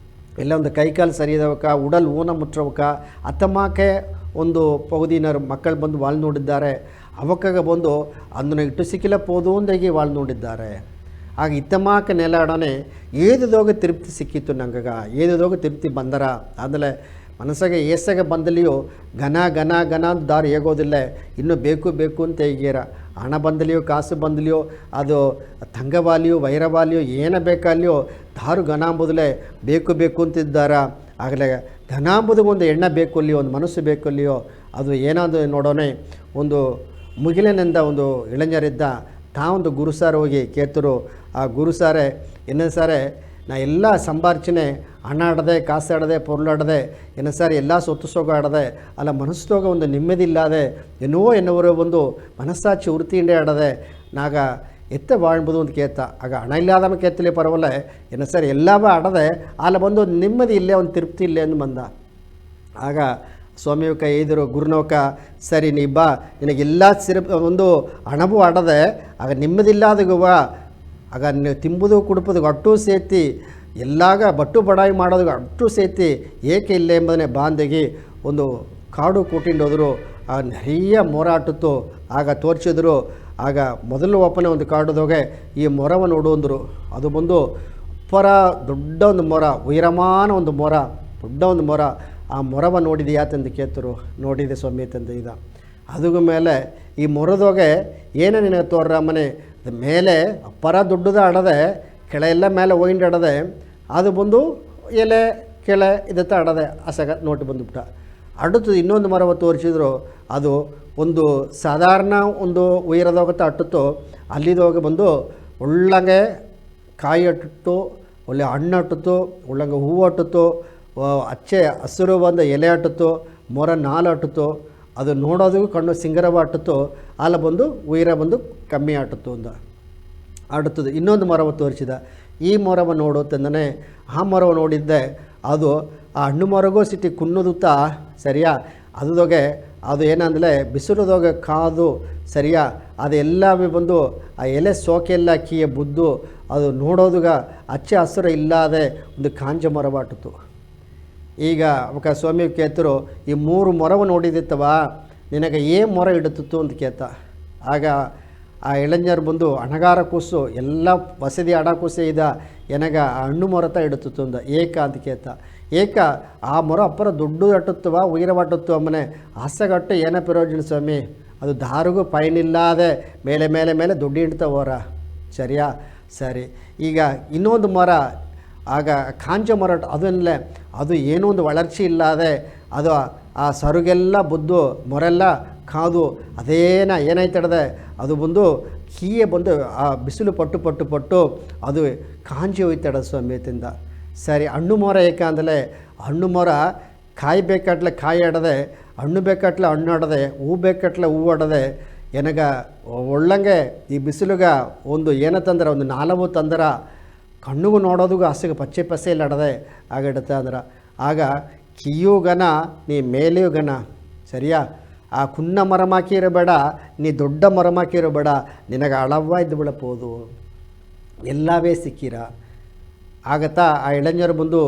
ಎಲ್ಲ ಒಂದು ಕೈಕಾಲು ಸರಿಯದವಕ ಉಡಲ್ ಊನ ಮುಟ್ಟವಕ ಅತ್ತಮ್ಮಕ್ಕೆ ಒಂದು ಪೌದಿನರು ಮಕ್ಕಳು ಬಂದು ವಾಳ್ ನೋಡಿದ್ದಾರೆ. ಅವಕ್ಕಾಗ ಬಂದು ಅದನ್ನು ಇಟ್ಟು ಸಿಕ್ಕಿಲ್ಲ ಪೋದು ಅಂದಾಗಿ ವಾಳ್ ನೋಡಿದ್ದಾರೆ. ಆಗ ಇತ್ತಮ್ಮಕ್ಕೆ ನೆಲ ಆಡೋನೆ ಏದುದೋಗ ತಿರುಪ್ತಿ ಸಿಕ್ಕಿತ್ತು ನಂಗಗ, ಏದುದೋಗ ತಿರುಪ್ತಿ ಬಂದರ. ಆಮೇಲೆ ಮನಸ್ಸಾಗೆ ಏಸಾಗ ಬಂದಲಿಯೋ ಘನ ಘನ ಘನ ಅಂತ ದಾರಿ ಹೇಗೋದಿಲ್ಲ, ಇನ್ನೂ ಬೇಕು ಬೇಕು ಅಂತ ಹೇಗಿರ. ಹಣ ಬಂದಲಿಯೋ ಕಾಸು ಬಂದಲಿಯೋ ಅದು ತಂಗವಾಲಿಯೋ ವೈರವಾಲಿಯೋ ಏನ ಬೇಕಲ್ಲಿಯೋ ದಾರು ಘನ ಅಂಬುದಲೇ ಬೇಕು ಬೇಕು ಅಂತಿದ್ದಾರ. ಆಗಲೇ ಘನ ಅಂಬುದು ಒಂದು ಎಣ್ಣೆ ಬೇಕು ಅಲ್ಲಿಯೋ, ಒಂದು ಮನಸ್ಸು ಬೇಕು ಅಲ್ಲಿಯೋ, ಅದು ಏನಾದರೂ ನೋಡೋಣ. ಒಂದು ಮುಗಿಲಿನಿಂದ ಒಂದು ಇಳಂಜರಿದ್ದ ತಾವೊಂದು ಗುರುಸಾರ ಹೋಗಿ ಕೇತರು. ಆ ಗುರುಸಾರೆ ಇನ್ನೊಂದು ಸಾರೆ ನಾ ಎಲ್ಲ ಸಂಭಾರ್ಚನೆ ಹಣ ಆಡದೆ, ಕಾಸು ಆಡದೆ, ಪೊರ್ಲಾಡದೆ, ಏನೋ ಸರ್ ಎಲ್ಲ ಸೊತ್ತು ಸೋಗ ಆಡದೆ, ಅಲ್ಲ ಮನಸ್ಸೋಗ ಒಂದು ನೆಮ್ಮದಿ ಇಲ್ಲದೆ ಎನ್ನುವರ ಒಂದು ಮನಸ್ಸಾಚಿ ಉರುತಿಂಡೆ ಆಡದೆ ನಾಗ ಎತ್ತ ಬಾಳ್ಬೋದು ಅಂತ ಕೇಳ್ತ. ಆಗ ಹಣ ಇಲ್ಲದ ಕೇತ್ತಲೇ ಪರವಲ್ಲ, ಏನೋ ಸರ್ ಎಲ್ಲವ ಆಡದೆ ಅಲ್ಲ ಬಂದು ಒಂದು ನೆಮ್ಮದಿ ಇಲ್ಲೇ, ಒಂದು ತೃಪ್ತಿ ಇಲ್ಲೇ ಅಂದು ಬಂದ. ಆಗ ಸ್ವಾಮಿಯವ್ಕ ಎಯ್ದರು, ಗುರುನವಕ ಸರಿ ನೀ ಬಾ, ನಿನಗೆಲ್ಲ ಒಂದು ಹಣವೂ ಆಡದೆ ಆಗ ನೆಮ್ಮದಿಲ್ಲಾದಗುವ, ಆಗ ನೀವು ತಿಂಬುದು ಕುಡುಪದು ಅಟ್ಟು ಸೇತಿ ಎಲ್ಲಾಗ ಬಟ್ಟು ಬಡಾಯಿ ಮಾಡೋದು ಅಟ್ಟು ಸೇತಿ ಏಕೆ ಇಲ್ಲ ಎಂಬುದನ್ನೇ ಬಾಂಧೆಗೆ ಒಂದು ಕಾಡು ಕೂಟಿಂಡು ಹೋದರು. ಆ ನೆರೆಯ ಮೊರ ಆಟಿತ್ತು. ಆಗ ತೋರಿಸಿದ್ರು. ಆಗ ಮೊದಲು ಒಪ್ಪನೆ ಒಂದು ಕಾಡುದೋಗೆ ಈ ಮೊರವ ನೋಡುವಂದರು. ಅದು ಬಂದು ಅಪ್ಪರ ದೊಡ್ಡ ಒಂದು ಮೊರ, ಉಯರಮಾನ ಒಂದು ಮೊರ, ದೊಡ್ಡ ಒಂದು ಮೊರ. ಆ ಮೊರವ ನೋಡಿದೆಯಾ ತಂದು ಕೇತರು. ನೋಡಿದೆ ಸ್ವಾಮಿ ತಂದು ಇದ. ಅದುಗ ಮೇಲೆ ಈ ಮೊರದೋಗೆ ಏನೇ ನಿನಗೆ ತೋರ್ರ ಮನೆ ಮೇಲೆ ಅಪ್ಪರ ದೊಡ್ಡದ ಆಡದೆ, ಕೆಳ ಎಲ್ಲ ಮೇಲೆ ಒಯ್ಂಡು ಆಡದೆ, ಅದು ಬಂದು ಎಲೆ ಕೆಳೆ ಇದತ್ತ ಆಡದೆ ಅಸಗ ನೋಟು ಬಂದುಬಿಟ್ಟ. ಅಡುತ್ತದೆ ಇನ್ನೊಂದು ಮರವ ತೋರಿಸಿದ್ರು. ಅದು ಒಂದು ಸಾಧಾರಣ ಒಂದು ಉಯರದೋಗತ್ತ ಅಟ್ಟುತ್ತು. ಅಲ್ಲಿದೋಗಿ ಬಂದು ಒಳ್ಳಂಗೆ ಕಾಯಿ ಅಟ್ಟಿತ್ತು, ಒಳ್ಳೆ ಹಣ್ಣು ಅಟ್ಟಿತ್ತು, ಒಳ್ಳಂಗೆ ಹೂವು ಅಟ್ಟಿತ್ತು, ಅಚ್ಚೆ ಹಸಿರು ಬಂದು ಎಲೆ ಅಟ್ಟಿತ್ತು, ಮೊರ ನಾಲು ಅಟ್ಟಿತ್ತು. ಅದು ನೋಡೋದಕ್ಕೂ ಕಣ್ಣು ಸಿಂಗರವ ಅಟ್ಟಿತ್ತು. ಅಲ್ಲ ಬಂದು ಉಯರ ಬಂದು ಕಮ್ಮಿ ಆಟಿತ್ತು ಒಂದು ಆಡುತ್ತದೆ. ಇನ್ನೊಂದು ಮರವ ತೋರಿಸಿದ. ಈ ಮರವ ನೋಡುತ್ತಂದನೆ ಆ ಮರವ ನೋಡಿದ್ದೆ. ಅದು ಆ ಹಣ್ಣು ಮರಗೂ ಸಿಟಿ ಕುನ್ನೋದುತ್ತಾ ಸರಿಯಾ. ಅದದೋಗೆ ಅದು ಏನಂದರೆ ಬಿಸಿಲದೋಗೆ ಕಾದು ಸರಿಯಾ. ಅದೆಲ್ಲವೇ ಬಂದು ಆ ಎಲೆ ಸೋಕೆಲ್ಲ ಕೀಯ ಬುದ್ದು ಅದು ನೋಡೋದುಗ ಅಚ್ಚೆ ಹಸಿರು ಇಲ್ಲದೆ ಒಂದು ಕಾಂಜ ಮರವಾಟಿತ್ತು. ಈಗ ಅವಕ ಸ್ವಾಮಿ ಕೇತರು, ಈ 3 ಮೊರವು ನೋಡಿದಿತ್ತವ, ನಿನಗೆ ಏನು ಮೊರ ಇಡುತ್ತಿತ್ತು ಅಂತ ಕೇತ. ಆಗ ಆ ಎಳಂಜರು ಬಂದು ಹಣಗಾರ ಕೂಸು ಎಲ್ಲ ವಸತಿ ಹಣ ಕೂಸೆ ಇದ್ದ ಎನಗ ಆ ಹಣ್ಣು ಮೊರತ ಇಡುತ್ತಿತ್ತು ಅಂದ. ಏಕ ಅಂತ ಕೇತ. ಏಕ ಆ ಮೊರ ಅಪ್ಪರ ದೊಡ್ಡ ಅಟ್ಟುತ್ತವ, ಉಯಿರವಾಟುತ್ತು ಅಮ್ಮನೆ ಆಸೆಗಟ್ಟು ಏನ ಪ್ರಯೋಜನ ಸ್ವಾಮಿ, ಅದು ದಾರಿಗೂ ಪೈನಿಲ್ಲದೆ ಮೇಲೆ ಮೇಲೆ ಮೇಲೆ ದುಡ್ಡು ಇಡ್ತಾವರ ಸರಿಯಾ. ಸರಿ, ಈಗ ಇನ್ನೊಂದು ಮೊರ, ಆಗ ಕಾಂಚ ಮೊರ, ಅದನ್ನೇ ಅದು ಏನೋ ಒಂದು ವಳರ್ಚಿ ಇಲ್ಲದೆ ಅದು ಆ ಸರುಗೆಲ್ಲ ಬುದ್ದು ಮೊರೆಲ್ಲ ಕಾದು ಏನಾಯ್ತಡದೆ ಅದು ಬಂದು ಕೀಯೆ ಬಂದು ಆ ಬಿಸಿಲು ಪಟ್ಟು ಪಟ್ಟು ಪಟ್ಟು ಅದು ಕಾಂಜಿ ಹೋಯ್ತಡ ಸ್ವಾಮಿ ತಿಂದ. ಸರಿ, ಹಣ್ಣು ಮೊರ ಏಕೆಂದರೆ ಹಣ್ಣು ಮೊರ ಕಾಯಿ ಬೇಕಾಟ್ಲೆ ಕಾಯಿ ಆಡದೆ, ಹಣ್ಣು ಬೇಕಾಟ್ಲೆ ಹಣ್ಣು ಆಡದೆ, ಹೂ ಬೇಕಾಟ್ಲೆ ಹೂ ಆಡದೆ. ಎನಗ ಒಳ್ಳಂಗೆ ಈ ಬಿಸಿಲುಗ ಒಂದು ಏನ ತಂದ್ರೆ ಒಂದು 4 ತಂದ್ರೆ ಕಣ್ಣಿಗೂ ನೋಡೋದಿಗೂ ಹಸಿಗೆ ಪಚ್ಚೆ ಪಸೆ ಇಲ್ಲ ಆಡದೆ ಆಗಿಡುತ್ತೆ ಅಂದ್ರೆ. ಆಗ ಕಿಯೂ ಗನ ನೀ ಮೇಲೆಯೂ ಗನ ಸರಿಯಾ. ಆ ಕುನ್ನ ಮರಮಾಕಿ ಇರಬೇಡ, ನೀ ದೊಡ್ಡ ಮರಮಾಕಿ ಇರಬೇಡ, ನಿನಗೆ ಅಳವ ಇದ್ದು ಬಿಡಬಹುದು, ಎಲ್ಲವೇ ಸಿಕ್ಕಿರ. ಆಗತ್ತಾ ಆ ಇಳಂಜರು ಬಂದು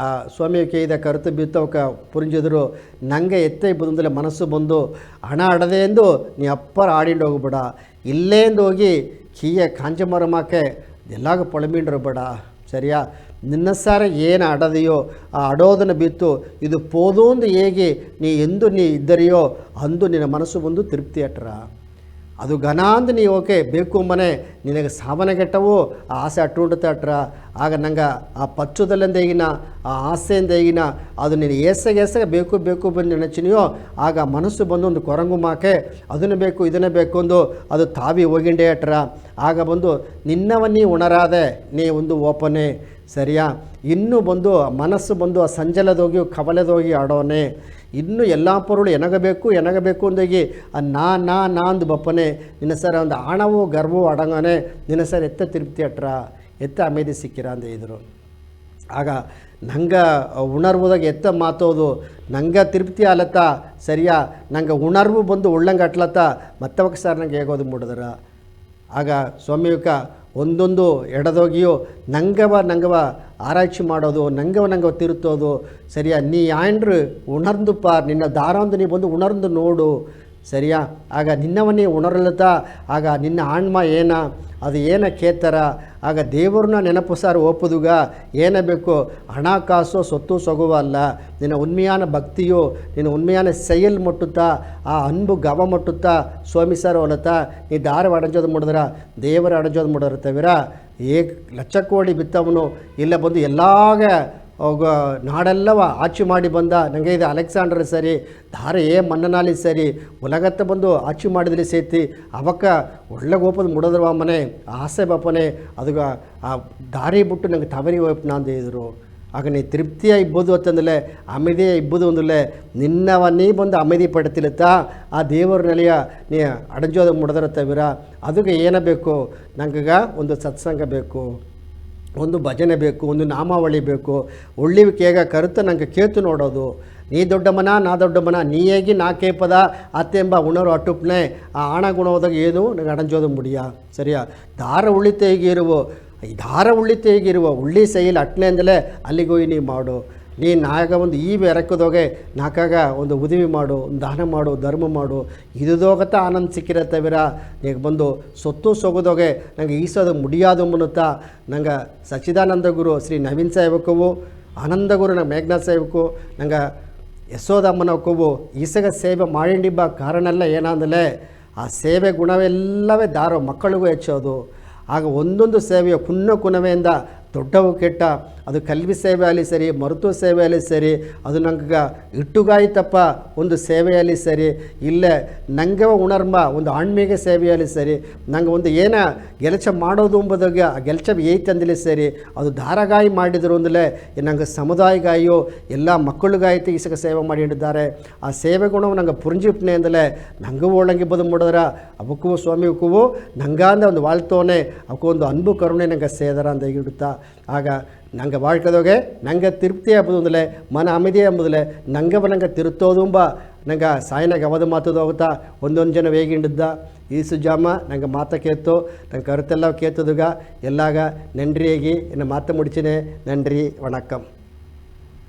ಆ ಸ್ವಾಮಿ ಕೇಯ್ದ ಕರುತು ಬಿತ್ತವಕ ಪುರಿಂಜಿದ್ರು. ನನಗೆ ಎತ್ತೆ ಬಂದಲೆ ಮನಸ್ಸು ಬಂದು ಹಣ ಆಡದೆ ಎಂದು ನೀ ಅಪ್ಪರ ಆಡಿಂಡು ಹೋಗ್ಬೇಡ, ಇಲ್ಲೇಂದು ಹೋಗಿ ಕೀಯ ಕಾಂಚ ಮರಮಾಕೆ ಎಲ್ಲಾಗ ಪೊಳಮೀಂಡ್ರು ಬೇಡ ಸರಿಯಾ. ನಿನ್ನ ಸಾರ ಏನು ಆಡದೆಯೋ ಆ ಆಡೋದನ್ನು ಬಿತ್ತು ಇದು ಪೋದೊಂದು ಹೇಗೆ ನೀ ಎಂದು ನೀ ಇದ್ದರೆಯೋ ಅಂದು ನಿನ್ನ ಮನಸ್ಸು ಬಂದು ತೃಪ್ತಿ ಅಟ್ರ. ಅದು ಘನ ಅಂದು ನೀ ಓಕೆ ಬೇಕು ಮನೆ ನಿನಗೆ ಸಾವನೆಗೆಟ್ಟವು ಆ ಆಸೆ ಅಟ್ಟುಂಡುತ್ತೆ ಅಟ್ರ. ಆಗ ನಂಗೆ ಆ ಪಚ್ಚುದಲ್ಲಿಂದ ಹೇಗಿನ ಆ ಆಸೆಯಿಂದ ಹೇಗಿನ ಅದು ನೀನು ಏಸಗೆ ಬೇಕು ಬೇಕು ಬಂದು ನೆನಚಿನಿಯೋ ಆಗ ಮನಸ್ಸು ಬಂದು ಒಂದು ಕೊರಂಗು ಮಾಕೆ ಅದನ್ನು ಬೇಕು ಇದನ್ನೇ ಬೇಕು ಒಂದು ಅದು ತಾವಿ ಹೋಗಿಂಡೆ ಅಟ್ರ. ಆಗ ಬಂದು ನಿನ್ನವನ್ನೇ ಉಣರಾದೆ ನೀ ಒಂದು ಓಪನೆ ಸರಿಯಾ. ಇನ್ನೂ ಬಂದು ಮನಸ್ಸು ಬಂದು ಆ ಸಂಜಲದೋಗಿ ಕವಲೆದೋಗಿ ಆಡೋನೆ. ಇನ್ನೂ ಎಲ್ಲ ಪೊರುಳು ಎನಗಬೇಕು ಅಂದಾಗಿ ಆ ನಾ ಅಂದು ಬಪ್ಪನೆ ನಿನ್ನ ಸರ್ ಒಂದು ಆಣವು ಗರ್ವವು ಅಡಂಗನೆ ನಿನ್ನ ಸರ್ ಎತ್ತ ತಿರುಪ್ತಿ ಅಟ್ರ ಎತ್ತ ಅಮೇದಿ ಸಿಕ್ಕಿರ ಅಂತ ಇದ್ರು. ಆಗ ನಂಗೆ ಉಣರ್ವುದಾಗ ಎತ್ತ ಮಾತೋದು ನಂಗೆ ತಿರುಪ್ತಿ ಆಲತ್ತ ಸರಿಯಾ. ನಂಗೆ ಉಣರ್ವು ಬಂದು ಉಳ್ಳಂಗೆ ಅಟ್ಲತ್ತ ಮತ್ತವಕ್ಕೆ ಸರ್ ನಂಗೆ ಹೇಗೋದು ಮುಡಿದ್ರ. ಆಗ ಸ್ವಾಮಿಯಕ ಒಂದೊಂದು ಎಡದೋಗಿಯೋ ನಂಗವ ಆರಾಯ್ಚಿ ಮಾಡೋದು ನಂಗವ ತಿರುತ್ತೋದು ಸರಿಯಾ. ನೀ ಆಯ್ನ್ರು ಉಣರ್ದು ಪಾರ್ ನಿನ್ನ ದಾರಂದು ನೀ ಬಂದು ಉಣರ್ದು ನೋಡು ಸರಿಯಾ. ಆಗ ನಿನ್ನವನ್ನೇ ಉಣರಲತ್ತ ಆಗ ನಿನ್ನ ಆಣ್ಮ ಏನ ಅದು ಏನ ಕೇತರ. ಆಗ ದೇವ್ರನ್ನ ನೆನಪು ಸಾರು ಒಪ್ಪುದುಗ ಏನ ಬೇಕು ಹಣ ಕಾಸು ಸೊತ್ತು ಸೊಗುವ ಅಲ್ಲ. ನಿನ್ನ ಉನ್ಮೆಯಾನ ಭಕ್ತಿಯು ನಿನ್ನ ಉನ್ಮೆಯಾನ ಸೈಯಲ್ ಮುಟ್ಟುತ್ತಾ ಆ ಅನ್ಬು ಗವ ಮುಟ್ಟುತ್ತಾ ಸ್ವಾಮಿ ಸರ್ ಹೊಲತ್ತ ನೀ ದಾರ ಅಡಂಜೋದು ಮುಡಿದ್ರ ದೇವರ ಅಡಂಜೋದು ಮುಡಿರ್ತವಿರ ಲಕ್ಷ ಕೋಡಿ ಬಿತ್ತವನು ಇಲ್ಲ ಬಂದು ಎಲ್ಲಾಗ ಅವಾಗ ನಾಡೆಲ್ಲವ ಆಚೆ ಮಾಡಿ ಬಂದ ನನಗೆ ಇದು ಅಲೆಕ್ಸಾಂಡರ್ ಸರಿ ದಾರ ಮನ್ನನಾಲಿ ಸರಿ ಉಲಗತ್ತ ಬಂದು ಆಚೆ ಮಾಡಿದ್ರಿ ಸೇತಿ ಅವಕ್ಕ ಒಳ್ಳೆ ಗೋಪದ ಮುಡದ್ರವ ಮನೆ ಆಸೆ ಬಾಪನೆ ಅದಗ ಆ ದಾರಿ ಬಿಟ್ಟು ನಂಗೆ ತವರಿ ಹೋಯ್ಪನ ಅಂತ ಇದ್ರು ಆಗ ನೀ ತೃಪ್ತಿಯ ಇಬ್ಬದು ಅಂತಂದಲೇ ಅಮೆದಿಯ ಇಬ್ಬದು ಅಂದಲೇ ನಿನ್ನವ ನೀ ಬಂದು ಅಮೆದಿ ಪಡ್ತಿಲತ್ತ ಆ ದೇವರ ನೆಲೆಯ ನೀ ಅಡಂಜೋದ ಮುಡದರ ತವಿರ ಅದಕ್ಕೆ ಏನ ಬೇಕು ನಂಗೆ ಒಂದು ಸತ್ಸಂಗ ಬೇಕು, ಒಂದು ಭಜನೆ ಬೇಕು, ಒಂದು ನಾಮಾವಳಿ ಬೇಕು. ಒಳ್ಳಿವಿಕೆಯಾಗ ಕರುತ ನಂಗೆ ಕೇತು ನೋಡೋದು ನೀ ದೊಡ್ಡಮ್ಮನ ನಾ ದೊಡ್ಡಮ್ಮನ ನೀ ಹೇಗಿ ನಾ ಕೇಪದ ಅತ್ತೆಂಬ ಉಣರು ಅಟುಪ್ನೆ ಆ ಆಣ ಗುಣವಾದಾಗ ಏನು ನಂಗೆ ಅಡಂಜೋದು ಮುಡಿಯ ಸರಿಯಾ. ದಾರ ಉಳಿತೆ ಹೀಗಿರುವ ಈ ದಾರ ಉಳಿತೆ ಹೀಗಿರುವ ಉಳ್ಳಿ ಸೈಲ್ ಅಟ್ನೆ ಅಂದಲೇ ಅಲ್ಲಿಗೋಗಿ ನೀ ಮಾಡು. ನೀ ನಾಗ ಒಂದು ಈ ಬೆರಕದೋಗೆ ನಾಕಾಗ ಒಂದು ಉದವಿ ಮಾಡು, ಒಂದು ದಾನ ಮಾಡು, ಧರ್ಮ ಮಾಡು. ಇದುದೋಗತ್ತ ಆನಂದ ಸಿಕ್ಕಿರತ್ತವಿರ ಈಗ ಬಂದು ಸೊತ್ತು ಸೊಗದೋಗೆ ನಂಗೆ ಈಸೋದು ಮುಡಿಯಾದು ಮುನ್ನುತ್ತಾ ನಂಗೆ ಸಚ್ಚಿದಾನಂದ ಗುರು ಶ್ರೀ ನವೀನ್ ಸಾಹೇಬಕ್ಕವು ಆನಂದ ಗುರು ನಂಗೆ ಮೇಘನಾಥ್ ಸಾಹೇಬಕ್ಕೂ ನಂಗೆ ಯಶೋದಮ್ಮನಕ್ಕವು ಈಸಗ ಸೇವೆ ಮಾಡಿಂಡಿಬ್ಬ ಕಾರಣ ಏನಂದಲೇ ಆ ಸೇವೆ ಗುಣವೆಲ್ಲವೇ ದಾರೋ ಮಕ್ಕಳಿಗೂ ಹೆಚ್ಚೋದು. ಆಗ ಒಂದೊಂದು ಸೇವೆಯ ಕುಣವೆಯಿಂದ ದೊಡ್ಡವು ಕೆಟ್ಟ ಅದು ಕಲ್ವಿ ಸೇವೆ ಆಗಲಿ ಸರಿ, ಮರುತು ಸೇವೆಯಲ್ಲಿ ಸರಿ, ಅದು ನಂಗೆ ಇಟ್ಟುಗಾಯ್ತಪ್ಪ ಒಂದು ಸೇವೆಯಲ್ಲಿ ಸರಿ, ಇಲ್ಲೇ ನಂಗೆ ಉಣರ್ಮ ಒಂದು ಆಣ್ಮೀಗ ಸೇವೆಯಲ್ಲಿ ಸರಿ, ನಂಗೆ ಒಂದು ಏನ ಗೆಲಚ ಮಾಡೋದು ಎಂಬುದಾಗೆ ಆ ಗೆಲಚ ಏಯ್ತಂದಲೇ ಸರಿ, ಅದು ಧಾರಗಾಯಿ ಮಾಡಿದ್ರು ಅಂದಲೇ ನಂಗೆ ಸಮುದಾಯಗಾಯಿಯೋ ಎಲ್ಲ ಮಕ್ಕಳಿಗಾಯ್ತು ಈಸಕ ಸೇವೆ ಮಾಡಿದ್ದಾರೆ. ಆ ಸೇವೆ ಗುಣವು ನಂಗೆ ಪುರಂಜಿಪ್ನೆ ಅಂದಲೇ ನಂಗೆ ಒಳಂಗೆ ಬದು ಮುಡಿದ್ರ ಅವಕ್ಕೂ ಸ್ವಾಮಿಗೂ ನಂಗಾಂದ ಒಂದು ವಾಳ್ತೋನೆ ಅವಕ್ಕೂ ಒಂದು ಅನ್ಬು ಕರುಣೆ ನಂಗೆ ಸೇದರ ಅಂತ ಇಡುತ್ತಾ. ಆಗ ನಂಗೆ வாழ்க்கதோಗೆ ನಂಗೆ ತೃಪ್ತಿ ಎಂಬುದಂದಲೇ ಮನ ಅಮಿದಿ ಎಂಬುದಲೇ ನಂಗೆ ತಿರುತ್ತೋದುಂಬ ನಂಗೆ ಸಾಯನಾಗ ಅವದು ಮಾತದು ಹೋಗುತ್ತಾ ಒಂದೊಂದು ಜನ ವೇಗಿಂಡಿದ್ದ ಈ ಸುಜಾಮ ನಂಗೆ ಮಾತ ಕೇತ್ತು ನಂಗೆ ಕರುತ್ತೆಲ್ಲ ಕೇತದುಗ ಎಲ್ಲಾಗ ನನ್ರಿಯಾಗಿ ಇನ್ನು ಮಾತು ಮುಡಿಚಿನೇ. ನನ್ರಿ ವಣಕ್ಕಂ.